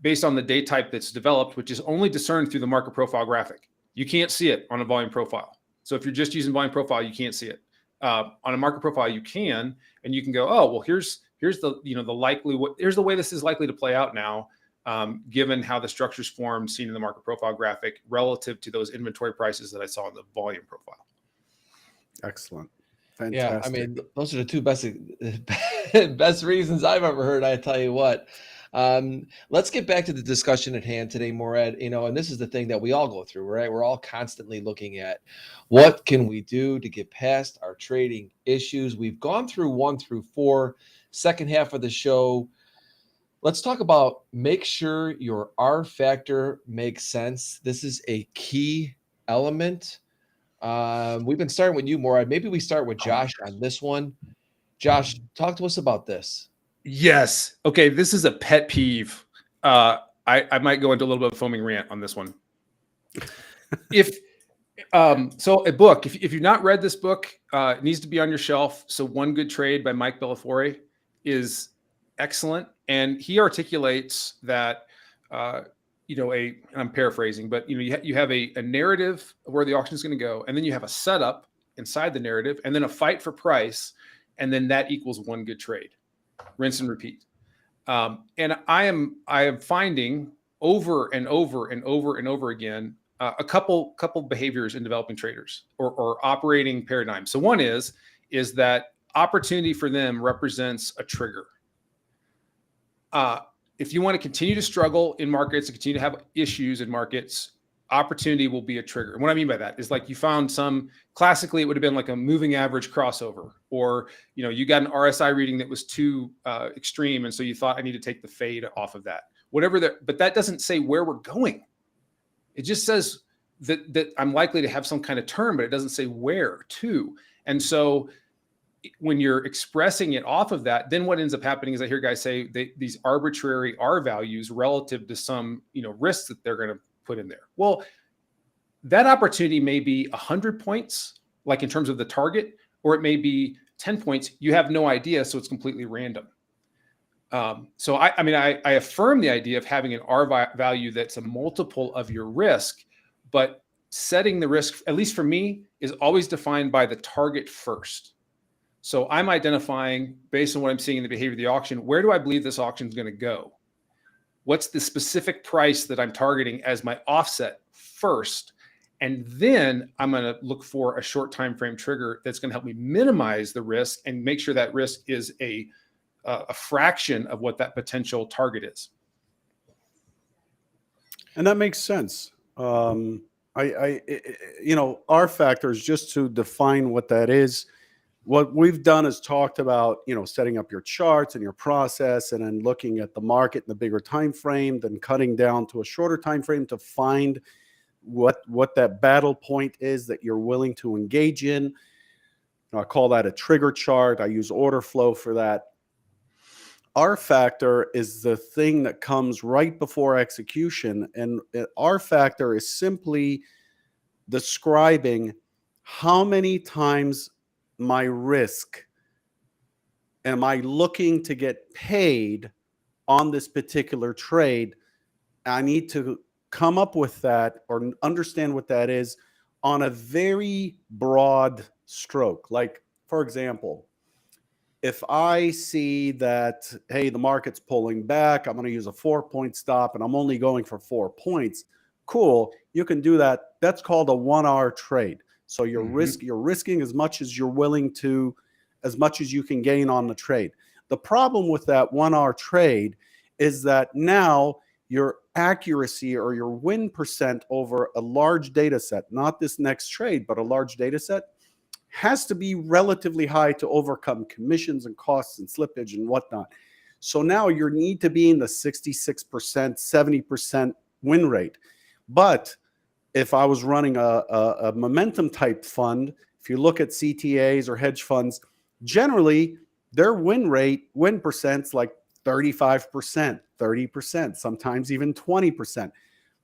based on the day type that's developed, which is only discerned through the market profile graphic, you can't see it on a volume profile. So if you're just using volume profile, you can't see it. On a market profile, you can, and you can go, oh, well, here's the, you know, the likely, here's the way this is likely to play out now, given how the structure's formed, seen in the market profile graphic relative to those inventory prices that I saw in the volume profile. Excellent. Fantastic. Yeah, I mean, those are the two best reasons I've ever heard. I tell you what. Let's get back to the discussion at hand today, Morad. You know, and this is the thing that we all go through, right? We're all constantly looking at what can we do to get past our trading issues. We've gone through 1 through 4. Second half of the show, let's talk about make sure your R factor makes sense. This is a key element. We've been starting with you, Morad. Maybe we start with Josh on this one. Josh, talk to us about this. Yes. Okay. This is a pet peeve. I might go into a little bit of a foaming rant on this one. So a book, if you've not read this book, it needs to be on your shelf. So One Good Trade by Mike Bellafiore is excellent. And he articulates that, you know, and I'm paraphrasing, but, you know, you have a narrative of where the auction is going to go. And then you have a setup inside the narrative, and then a fight for price. And then that equals one good trade. Rinse and repeat. And I am finding over and over and over and over again a couple behaviors in developing traders or operating paradigms. So one is that opportunity for them represents a trigger. If you want to continue to struggle in markets and continue to have issues in markets, opportunity will be a trigger. And what I mean by that is, like, you found classically, it would have been like a moving average crossover, or, you know, you got an RSI reading that was too extreme. And so you thought, I need to take the fade off of that, but that doesn't say where we're going. It just says that I'm likely to have some kind of turn, but it doesn't say where to. And so when you're expressing it off of that, then what ends up happening is I hear guys say these arbitrary R values relative to some, you know, risks that they're going to put in there. Well, that opportunity may be 100 points, like in terms of the target, or it may be 10 points. You have no idea, so it's completely random. So I affirm the idea of having an R value that's a multiple of your risk, but setting the risk, at least for me, is always defined by the target first. So I'm identifying, based on what I'm seeing in the behavior of the auction, where do I believe this auction is going to go? What's the specific price that I'm targeting as my offset first? And then I'm going to look for a short time frame trigger that's going to help me minimize the risk and make sure that risk is a fraction of what that potential target is. And that makes sense. You know, R factors, just to define what that is, what we've done is talked about, you know, setting up your charts and your process, and then looking at the market in the bigger time frame, then cutting down to a shorter time frame to find what that battle point is that you're willing to engage in. I call that a trigger chart. I use order flow for that. R factor is the thing that comes right before execution, and R factor is simply describing how many times my risk am I looking to get paid on this particular trade. I need to come up with that or understand what that is on a very broad stroke. Like, for example, if I see that, hey, the market's pulling back, I'm going to use a 4-point stop and I'm only going for 4 points. Cool. You can do that. That's called a 1R trade. So you're risking as much as you're willing to, as much as you can gain on the trade. The problem with that 1R trade is that now your accuracy or your win percent over a large data set, not this next trade, but a large data set, has to be relatively high to overcome commissions and costs and slippage and whatnot. So now you need to be in the 66%, 70% win rate. But if I was running a momentum type fund, if you look at CTAs or hedge funds, generally their win percent's like 35%, 30%, sometimes even 20%.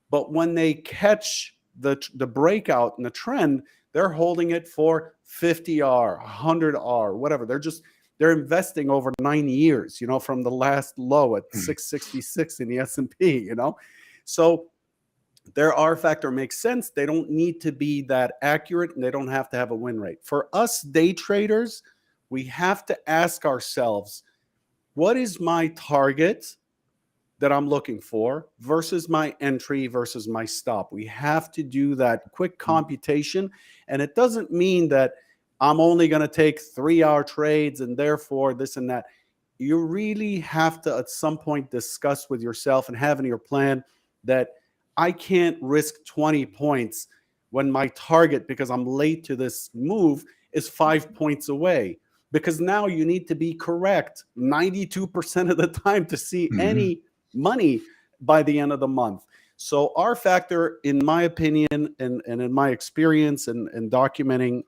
But when they catch the breakout in the trend, they're holding it for 50R, 100R, whatever. They're investing over 9 years, from the last low at 666 in the S&P, So their R factor makes sense. They don't need to be that accurate, and they don't have to have a win rate. For us day traders, we have to ask ourselves, what is my target that I'm looking for versus my entry versus my stop? We have to do that quick computation. And it doesn't mean that I'm only going to take 3-hour trades and therefore this and that. You really have to at some point discuss with yourself and have in your plan that I can't risk 20 points when my target, because I'm late to this move, is 5 points away. Because now you need to be correct 92% of the time to see any money by the end of the month. So R factor, in my opinion, and in my experience and documenting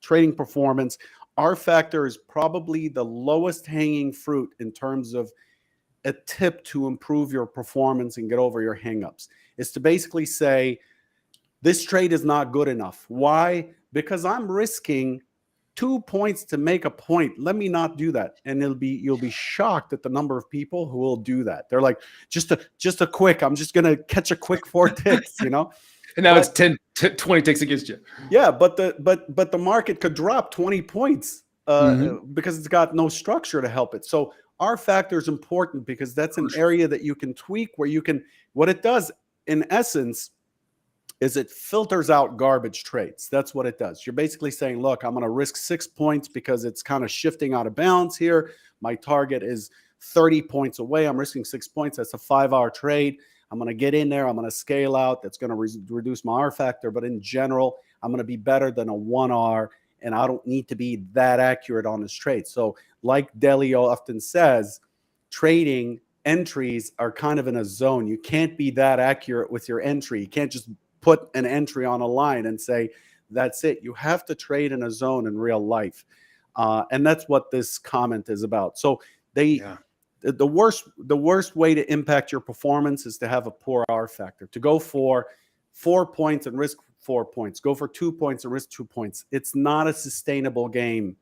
trading performance, R factor is probably the lowest hanging fruit in terms of a tip to improve your performance and get over your hangups. Is to basically say, this trade is not good enough. Why? Because I'm risking 2 points to make a point. Let me not do that. And you'll be shocked at the number of people who will do that. They're like, just a quick, I'm just going to catch a quick 4 ticks, And now it's 20 ticks against you. Yeah, but the market could drop 20 points because it's got no structure to help it. So R factor is important because that's an area that you can tweak, where you can, what it does in essence is it filters out garbage trades. That's what it does. You're basically saying, look, I'm going to risk 6 points because it's kind of shifting out of bounds here. My target is 30 points away. I'm risking 6 points. That's a 5-hour trade. I'm going to get in there. I'm going to scale out. That's going to reduce my R factor. But in general, I'm going to be better than a 1R, and I don't need to be that accurate on this trade. So like Delio often says, trading entries are kind of in a zone. You can't be that accurate with your entry. You can't just put an entry on a line and say, that's it. You have to trade in a zone in real life. And that's what this comment is about. So the worst way to impact your performance is to have a poor R factor, to go for 4 points and risk 4 points, go for 2 points and risk 2 points. It's not a sustainable game.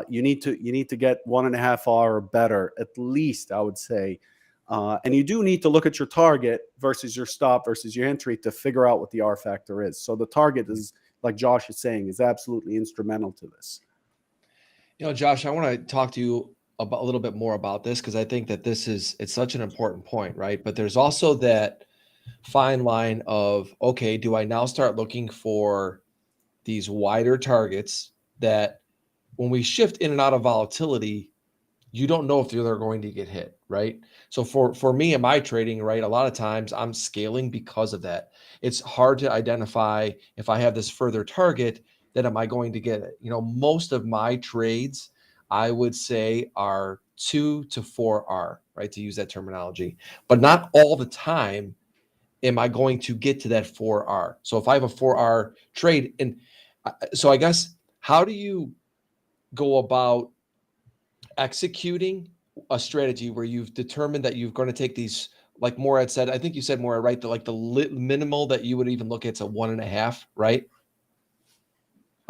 You need to get 1.5 R or better, at least, I would say. And you do need to look at your target versus your stop versus your entry to figure out what the R factor is. So the target is, like Josh is saying, is absolutely instrumental to this. Josh, I want to talk to you about a little bit more about this, because I think that it's such an important point, right? But there's also that fine line of, okay, do I now start looking for these wider targets that when we shift in and out of volatility, you don't know if they're going to get hit, right? So for me in my trading, right, a lot of times I'm scaling because of that. It's hard to identify if I have this further target, then am I going to get it? Most of my trades, I would say, are 2 to 4R, right, to use that terminology. But not all the time am I going to get to that 4R? So if I have a 4R trade, and so I guess, how do you go about executing a strategy where you've determined that you're going to take these, like Morad said, I think you said, Morad, right? The minimal that you would even look at is a 1.5, right?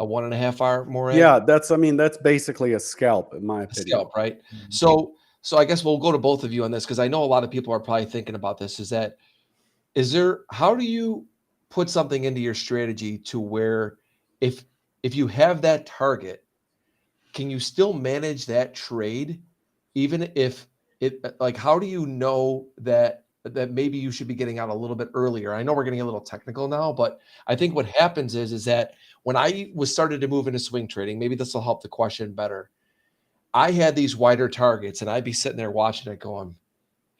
A 1.5R, Morad? Yeah, that's basically a scalp, in my A opinion. scalp, right? So I guess we'll go to both of you on this, because I know a lot of people are probably thinking about this. How do you put something into your strategy to where if you have that target, can you still manage that trade even if like, how do you know that maybe you should be getting out a little bit earlier? I know we're getting a little technical now, but I think what happens is that when I was started to move into swing trading, maybe this will help the question better. I had these wider targets, and I'd be sitting there watching it going,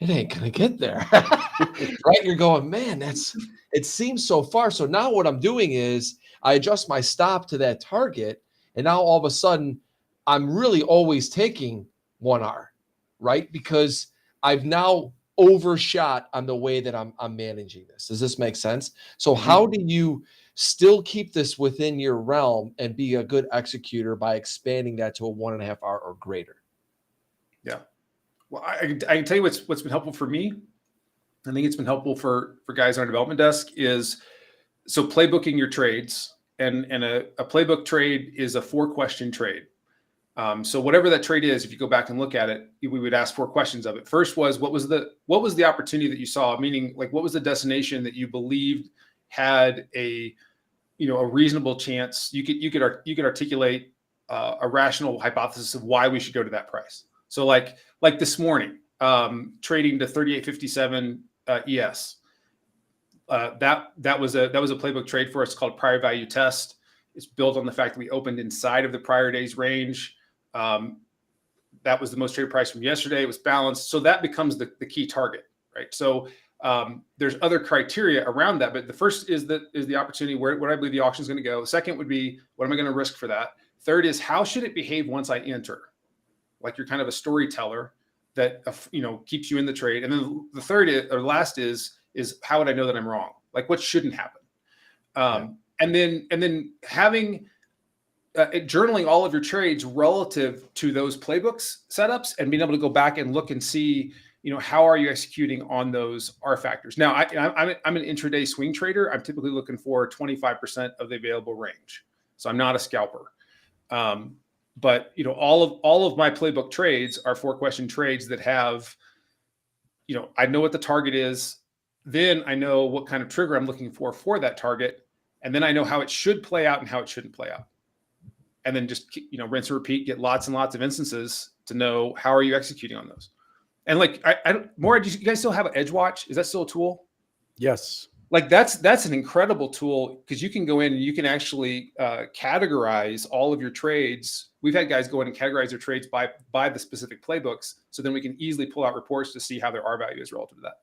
it ain't gonna get there. Right? You're going, man, it seems so far. So now what I'm doing is I adjust my stop to that target, and now all of a sudden I'm really always taking 1R, right? Because I've now overshot on the way that I'm managing this. Does this make sense? So how do you still keep this within your realm and be a good executor by expanding that to a 1.5R or greater? Yeah. Well, I can tell you what's been helpful for me. I think it's been helpful for guys on our development desk is, so playbooking your trades, and a playbook trade is a 4-question trade. So whatever that trade is, if you go back and look at it, we would ask 4 questions of it. First was, what was the opportunity that you saw? Meaning, like, what was the destination that you believed had a reasonable chance? You could articulate a rational hypothesis of why we should go to that price. So like this morning, trading to 38.57 ES. That was a playbook trade for us called prior value test. It's built on the fact that we opened inside of the prior day's range. That was the most traded price from yesterday. It was balanced. So that becomes the key target, right? So there's other criteria around that, but the first is the opportunity, where I believe the auction is going to go. The second would be, what am I going to risk for that? Third is, how should it behave once I enter? Like, you're kind of a storyteller that keeps you in the trade. And then the third last is how would I know that I'm wrong? Like, what shouldn't happen? And then having journaling all of your trades relative to those playbooks setups, and being able to go back and look and see, how are you executing on those R factors? Now, I'm an intraday swing trader. I'm typically looking for 25% of the available range. So I'm not a scalper. But all of my playbook trades are 4-question trades that have, I know what the target is. Then I know what kind of trigger I'm looking for that target. And then I know how it should play out and how it shouldn't play out. And then just, rinse and repeat, get lots and lots of instances to know how are you executing on those. And like, I don't, Morad, do you guys still have an Edge Watch? Is that still a tool? Yes. Like, that's an incredible tool, because you can go in and you can actually categorize all of your trades. We've had guys go in and categorize their trades by the specific playbooks. So then we can easily pull out reports to see how their R value is relative to that.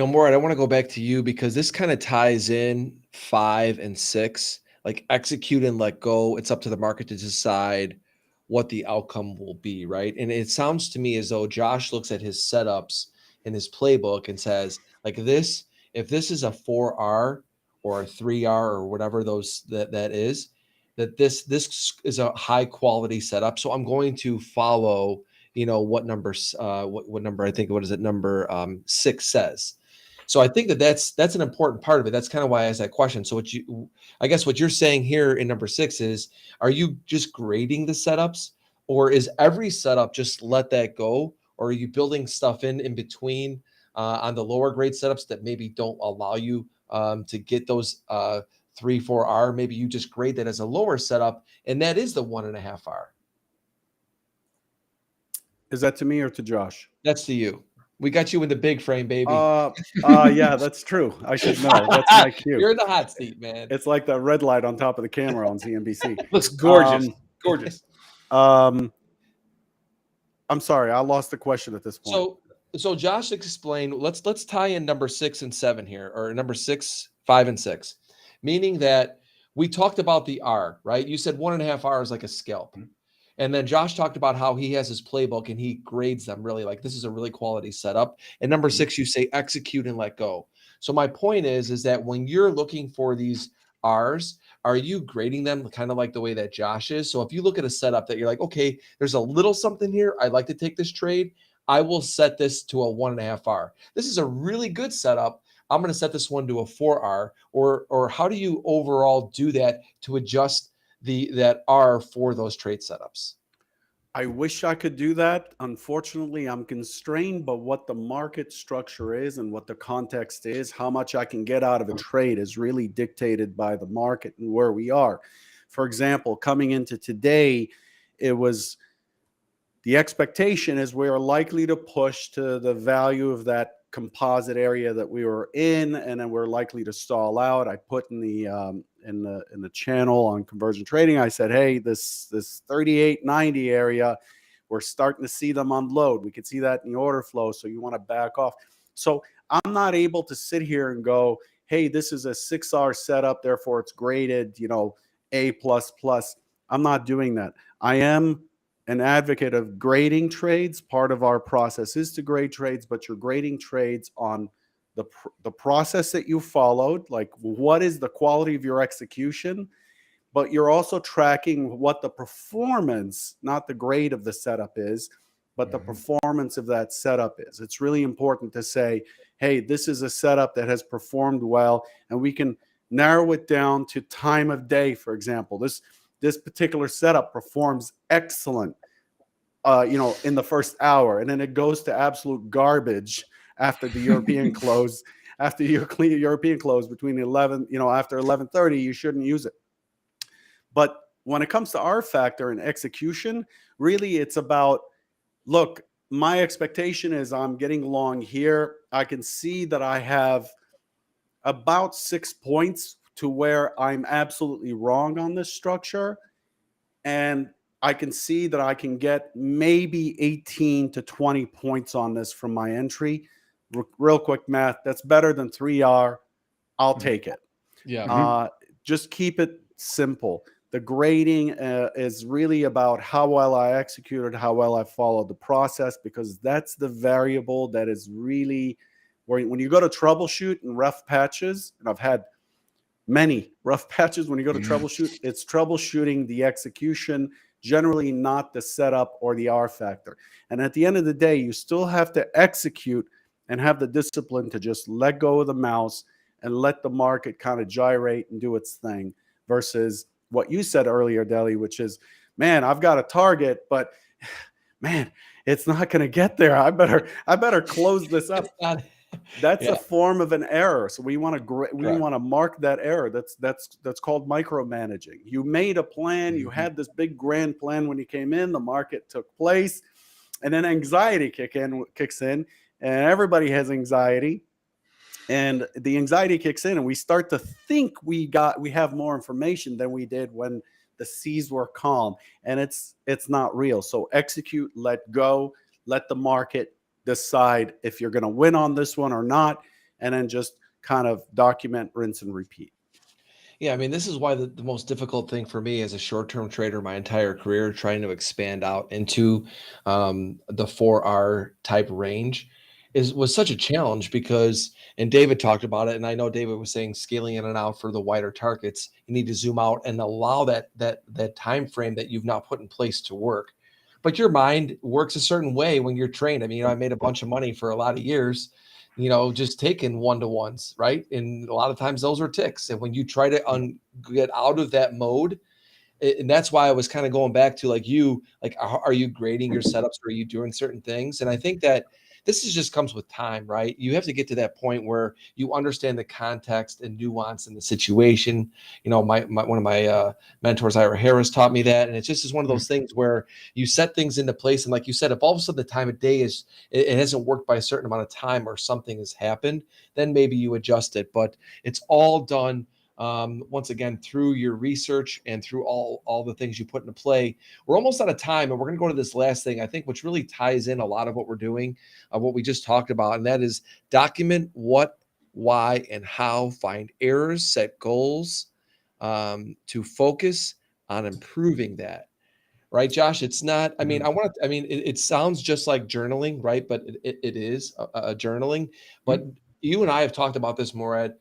Morad, I want to go back to you, because this kind of ties in 5 and 6, like execute and let go. It's up to the market to decide what the outcome will be, right? And it sounds to me as though Josh looks at his setups in his playbook and says, like, this, if this is a 4R or a 3R or whatever that is, that this is a high quality setup. So I'm going to follow, what number, I think, what is it? Number 6 says. So I think that's an important part of it. That's kind of why I asked that question. So I guess what you're saying here in number 6 is, are you just grading the setups, or is every setup just let that go? Or are you building stuff in between on the lower grade setups that maybe don't allow you to get those 3, 4R? Maybe you just grade that as a lower setup, and that is the 1.5R. Is that to me or to Josh? That's to you. We got you in the big frame, baby. Yeah, that's true. I should know. That's my cue. You're in the hot seat, man. It's like the red light on top of the camera on CNBC. Looks gorgeous. Gorgeous. I'm sorry, I lost the question at this point. So Josh explained, let's tie in number 6 and 7 here, or number 6, 5, and 6, meaning that we talked about the R, right? You said 1.5R is like a scalp. And then Josh talked about how he has his playbook and he grades them really like this is a really quality setup. And number 6, you say execute and let go. So my point is that when you're looking for these R's, are you grading them kind of like the way that Josh is? So if you look at a setup that you're like, okay, there's a little something here, I'd like to take this trade, I will set this to a 1.5 R. This is a really good setup. I'm going to set this one to a 4 R. Or how do you overall do that to adjust that R for those trade setups? I wish I could do that. Unfortunately, I'm constrained by what the market structure is and what the context is. How much I can get out of a trade is really dictated by the market and where we are. For example, coming into today, it was the expectation is we are likely to push to the value of that composite area that we were in, and then we're likely to stall out. I put in the channel on conversion trading, I said, hey, this 38.90 area, we're starting to see them unload. We can see that in the order flow, so you want to back off. So I'm not able to sit here and go, hey, this is a 6R setup, therefore it's graded, A++. I'm not doing that. I am an advocate of grading trades. Part of our process is to grade trades, but you're grading trades on the process that you followed, like what is the quality of your execution, but you're also tracking what the performance, not the grade of the setup is, but the performance of that setup is. It's really important to say, hey, this is a setup that has performed well, and we can narrow it down to time of day, for example. This particular setup performs excellent, in the first hour, and then it goes to absolute garbage after the European close. After your European close between 11, after 11:30, you shouldn't use it. But when it comes to R factor and execution, really it's about, look, my expectation is I'm getting long here. I can see that I have about 6 points to where I'm absolutely wrong on this structure. And I can see that I can get maybe 18 to 20 points on this from my entry. Real quick math, that's better than 3R. I'll take it. Yeah. Just keep it simple. The grading is really about how well I executed, how well I followed the process, because that's the variable that is really where when you go to troubleshoot in rough patches, and I've had many rough patches, when you go to troubleshoot, it's troubleshooting the execution, generally not the setup or the R factor. And at the end of the day, you still have to execute and have the discipline to just let go of the mouse and let the market kind of gyrate and do its thing, versus what you said earlier, Deli, which is, man, I've got a target, but man, it's not going to get there. I better close this up. That's a form of an error. So we want to mark that error. That's called micromanaging. You made a plan. You had this big grand plan when you came in. The market took place, and then anxiety kicks in, and everybody has anxiety. And the anxiety kicks in, and we start to think we have more information than we did when the seas were calm, and it's not real. So execute, let go, let the market decide if you're going to win on this one or not, and then just kind of document, rinse, and repeat. Yeah, I mean, this is why the most difficult thing for me as a short-term trader my entire career, trying to expand out into the 4R type range, was such a challenge because, and David talked about it, and I know David was saying scaling in and out for the wider targets, you need to zoom out and allow that time frame that you've now put in place to work. But your mind works a certain way when you're trained. I mean, I made a bunch of money for a lot of years, just taking one-to-ones, right? And a lot of times those are ticks. And when you try to get out of that mode, and that's why I was kind of going back to are you grading your setups? Or are you doing certain things? And I think that this just comes with time, right? You have to get to that point where you understand the context and nuance in the situation. One of my mentors, Ira Harris, taught me that, and it's just one of those things where you set things into place. And like you said, if all of a sudden the time of day it hasn't worked by a certain amount of time or something has happened, then maybe you adjust it. But it's all done once again through your research and through all the things you put into play. We're almost out of time, and we're going to go to this last thing, I think, which really ties in a lot of what we're doing, what we just talked about, and that is document what, why, and how, find errors, set goals to focus on improving that. right, Josh? It's not, I mean, Mhm. it sounds just like journaling, right? But it is a journaling. But Mhm. you and I have talked about this, Morad.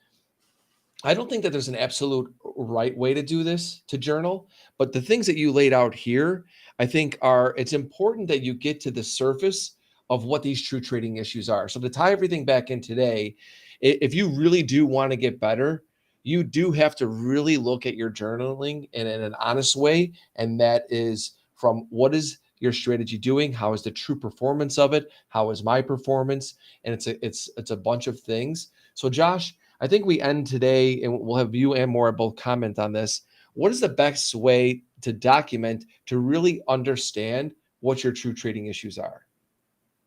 I don't think that there's an absolute right way to do this, to journal, but the things that you laid out here, I think it's important that you get to the surface of what these true trading issues are. So to tie everything back in today, if you really do want to get better, you do have to really look at your journaling in an honest way. And that is from what is your strategy doing? How is the true performance of it? How is my performance? And it's a bunch of things. So Josh, I think we end today, and we'll have you and Morad both comment on this. What is the best way to document to really understand what your true trading issues are?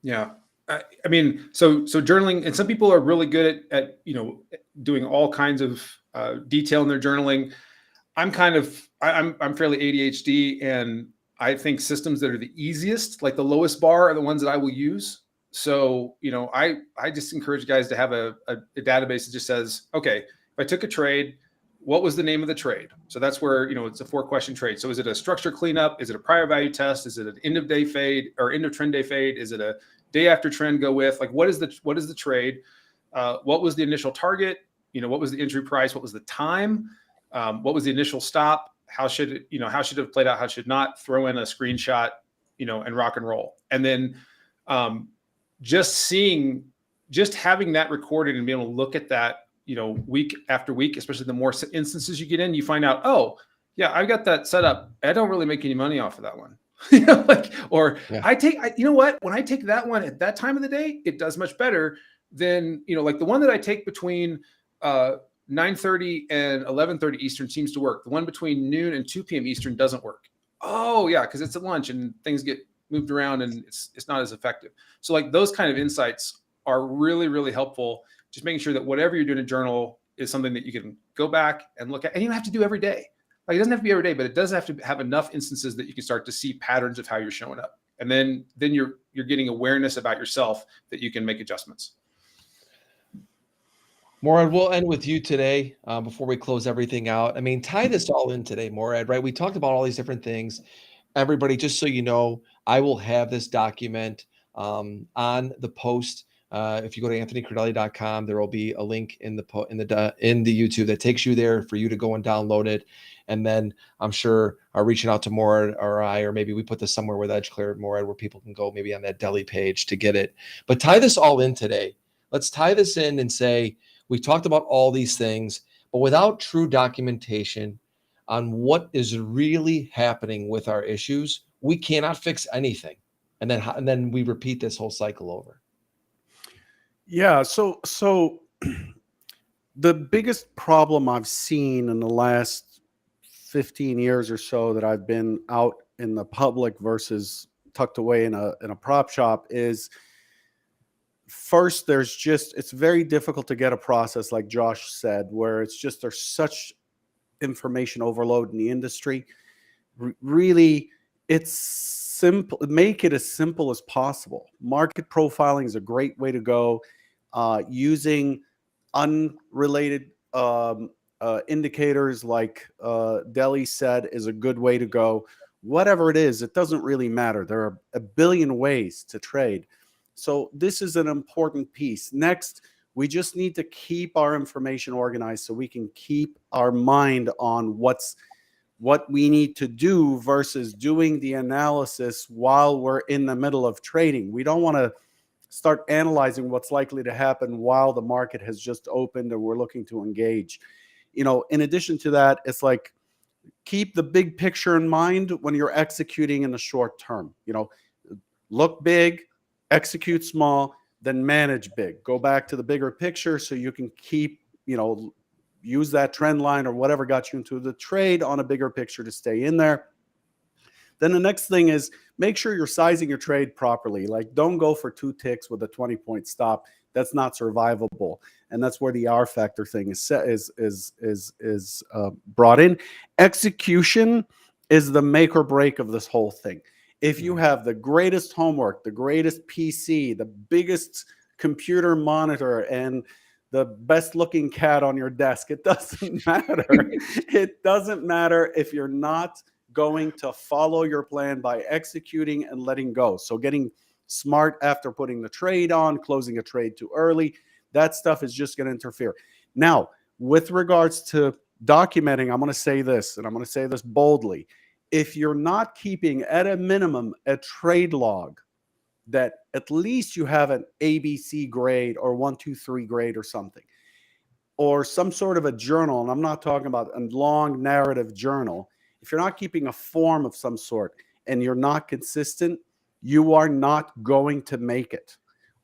Yeah. I mean, so journaling, and some people are really good at doing all kinds of detail in their journaling. I'm fairly ADHD, and I think systems that are the easiest, like the lowest bar, are the ones that I will use. So I just encourage guys to have a database that just says, okay, if I took a trade, what was the name of the trade? So that's where it's a 4-question trade. So is it a structure cleanup? Is it a prior value test? Is it an end of day fade or end of trend day fade? Is it a day after trend go with? Like what is the trade? What was the initial target? What was the entry price? What was the time? What was the initial stop? How should it have played out? How should not? Throw in a screenshot, and rock and roll. And then just having that recorded and being able to look at that, week after week, especially the more instances you get in, you find out, oh yeah, I've got that set up. I don't really make any money off of that one. Yeah. When I take that one at that time of the day, it does much better than, like the one that I take between 9:30 and 11:30 Eastern seems to work. The one between noon and 2 p.m. Eastern doesn't work. Oh yeah, because it's at lunch and things get moved around and it's not as effective. So like those kind of insights are really, really helpful. Just making sure that whatever you're doing in a journal is something that you can go back and look at, and you don't have to do every day. Like it doesn't have to be every day, but it does have to have enough instances that you can start to see patterns of how you're showing up. And then you're getting awareness about yourself that you can make adjustments. Morad, we'll end with you today before we close everything out. I mean, tie this all in today, Morad, right? We talked about all these different things. Everybody, just so you know, I will have this document on the post. If you go to anthonycrudele.com, there will be a link in the YouTube that takes you there for you to go and download it. And then I'm sure reaching out to Morad or or maybe we put this somewhere with EdgeClear, Morad, where people can go maybe on that deli page to get it. But tie this all in today. Let's tie this in and say, we talked about all these things, but without true documentation on what is really happening with our issues, we cannot fix anything. And then we repeat this whole cycle over. Yeah. So the biggest problem I've seen in the last 15 years or so that I've been out in the public versus tucked away in a prop shop is, first, it's very difficult to get a process, like Josh said, where there's such information overload in the industry. Really, it's simple. Make it as simple as possible. Market profiling is a great way to go. Using unrelated indicators like Deli said is a good way to go. Whatever it is, it doesn't really matter. There are a billion ways to trade. So this is an important piece. Next, we just need to keep our information organized so we can keep our mind on what we need to do versus doing the analysis while we're in the middle of trading. We don't want to start analyzing what's likely to happen while the market has just opened and we're looking to engage. In addition to that, it's like, keep the big picture in mind when you're executing in the short term. Look big, execute small, then manage big. Go back to the bigger picture so you can keep, use that trend line or whatever got you into the trade on a bigger picture to stay in there. Then the next thing is make sure you're sizing your trade properly. Like, don't go for 2 ticks with a 20-point stop. That's not survivable, and that's where the R factor thing is brought in. Execution is the make or break of this whole thing. If you have the greatest homework, the greatest PC, the biggest computer monitor, and the best looking cat on your desk, it doesn't matter. It doesn't matter if you're not going to follow your plan by executing and letting go. So getting smart after putting the trade on, closing a trade too early, that stuff is just going to interfere. Now, with regards to documenting, I'm going to say this, and I'm going to say this boldly. If you're not keeping at a minimum a trade log that at least you have an ABC grade or 1, 2, 3 grade or something, or some sort of a journal, and I'm not talking about a long narrative journal. If you're not keeping a form of some sort and you're not consistent, you are not going to make it.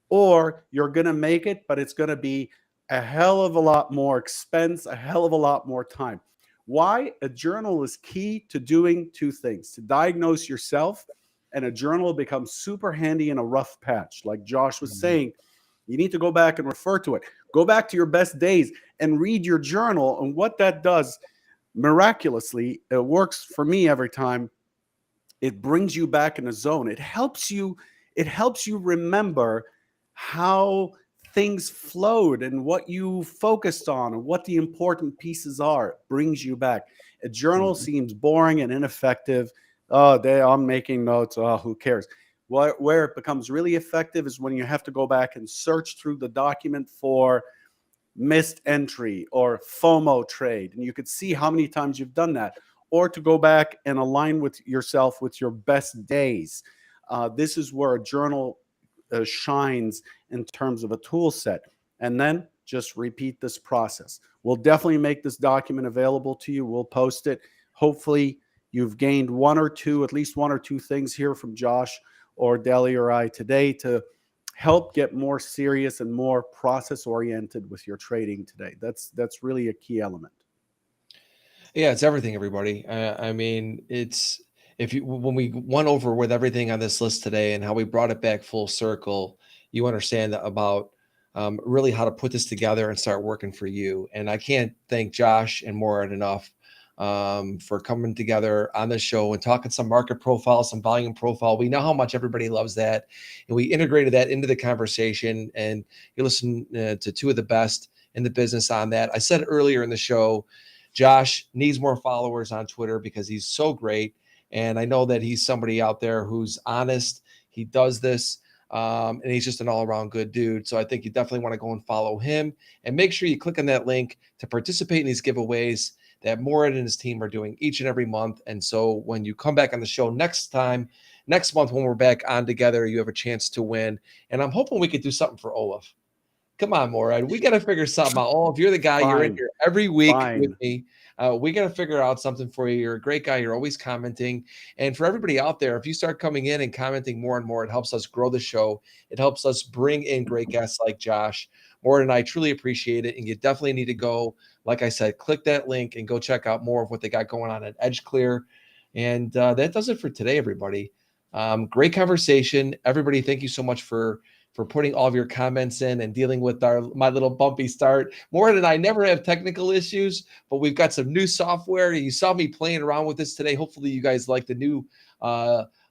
Or you're going to make it, but it's going to be a hell of a lot more expense, a hell of a lot more time. Why? A journal is key to doing two things: to diagnose yourself, and a journal becomes super handy in a rough patch. Like Josh was saying, you need to go back and refer to it. Go back to your best days and read your journal. And what that does, miraculously, it works for me every time. It brings you back in a zone. It helps you remember how things flowed and what you focused on and what the important pieces are. It brings you back. A journal seems boring and ineffective. Oh, I'm making notes. Oh, who cares? Where it becomes really effective is when you have to go back and search through the document for missed entry or FOMO trade. And you could see how many times you've done that. Or to go back and align with yourself with your best days. This is where a journal shines in terms of a tool set. And then just repeat this process. We'll definitely make this document available to you. We'll post it. Hopefully you've gained at least one or two things here from Josh or Deli or I today to help get more serious and more process oriented with your trading today. That's really a key element. Yeah, it's everything, everybody. I mean, when we went over with everything on this list today and how we brought it back full circle, you understand about really how to put this together and start working for you. And I can't thank Josh and Morad enough for coming together on this show and talking some market profile, some volume profile. We know how much everybody loves that, and we integrated that into the conversation. And you listen to two of the best in the business on that. I said earlier in the show, Josh needs more followers on Twitter because he's so great. And I know that he's somebody out there who's honest. He does this, and he's just an all-around good dude. So I think you definitely want to go and follow him. And make sure you click on that link to participate in these giveaways that Morad and his team are doing each and every month. And so when you come back on the show next month when we're back on together, you have a chance to win. And I'm hoping we could do something for Olaf. Come on, Morad. We got to figure something out. Olaf, you're the guy. You're in here every week with me. We got to figure out something for you. You're a great guy. You're always commenting. And for everybody out there, if you start coming in and commenting more and more, it helps us grow the show. It helps us bring in great guests like Josh. Morad and I truly appreciate it. And you definitely need to go, like I said, click that link and go check out more of what they got going on at Edge Clear. And that does it for today, everybody. Great conversation. Everybody, thank you so much for putting all of your comments in and dealing with my little bumpy start. Morad and I never have technical issues, but we've got some new software. You saw me playing around with this today. Hopefully you guys like the new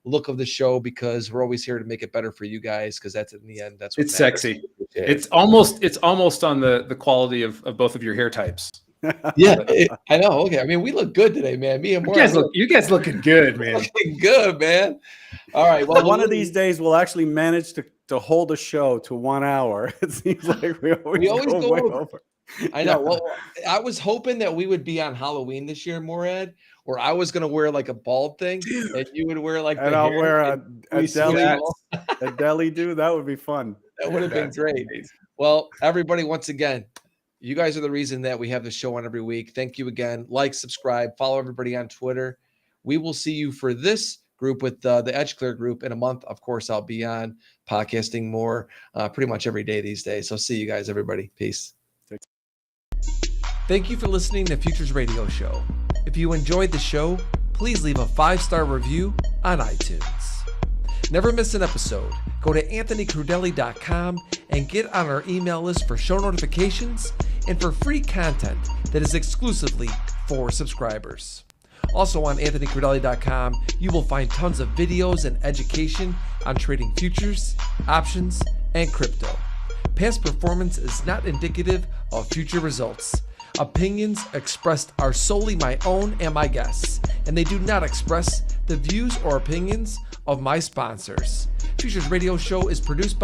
look of the show, because we're always here to make it better for you guys, because that's in the end, that's what it's matters. Sexy. It's almost on the quality of both of your hair types. Yeah, I know. Okay. I mean, we look good today, man. Me and Morad. You guys looking good, man. Looking good, man. All right. Well, one of these days we'll actually manage to hold a show to 1 hour. It seems like we always go way over. I know. Well, I was hoping that we would be on Halloween this year, Morad, where I was going to wear like a bald thing and you would wear like and I'll wear a deli do. That would be fun. That would have been great. Amazing. Well, everybody, once again, you guys are the reason that we have the show on every week. Thank you again. Like, subscribe, follow everybody on Twitter. We will see you for this group with the Edge Clear group in a month. Of course, I'll be on podcasting more pretty much every day these days. So see you guys, everybody. Peace. Thank you for listening to Futures Radio Show. If you enjoyed the show, please leave a 5-star review on iTunes. Never miss an episode. Go to anthonycrudele.com and get on our email list for show notifications and for free content that is exclusively for subscribers. Also on anthonycrudele.com, you will find tons of videos and education on trading futures, options, and crypto. Past performance is not indicative of future results. Opinions expressed are solely my own and my guests, and they do not express the views or opinions of my sponsors. Futures Radio Show is produced by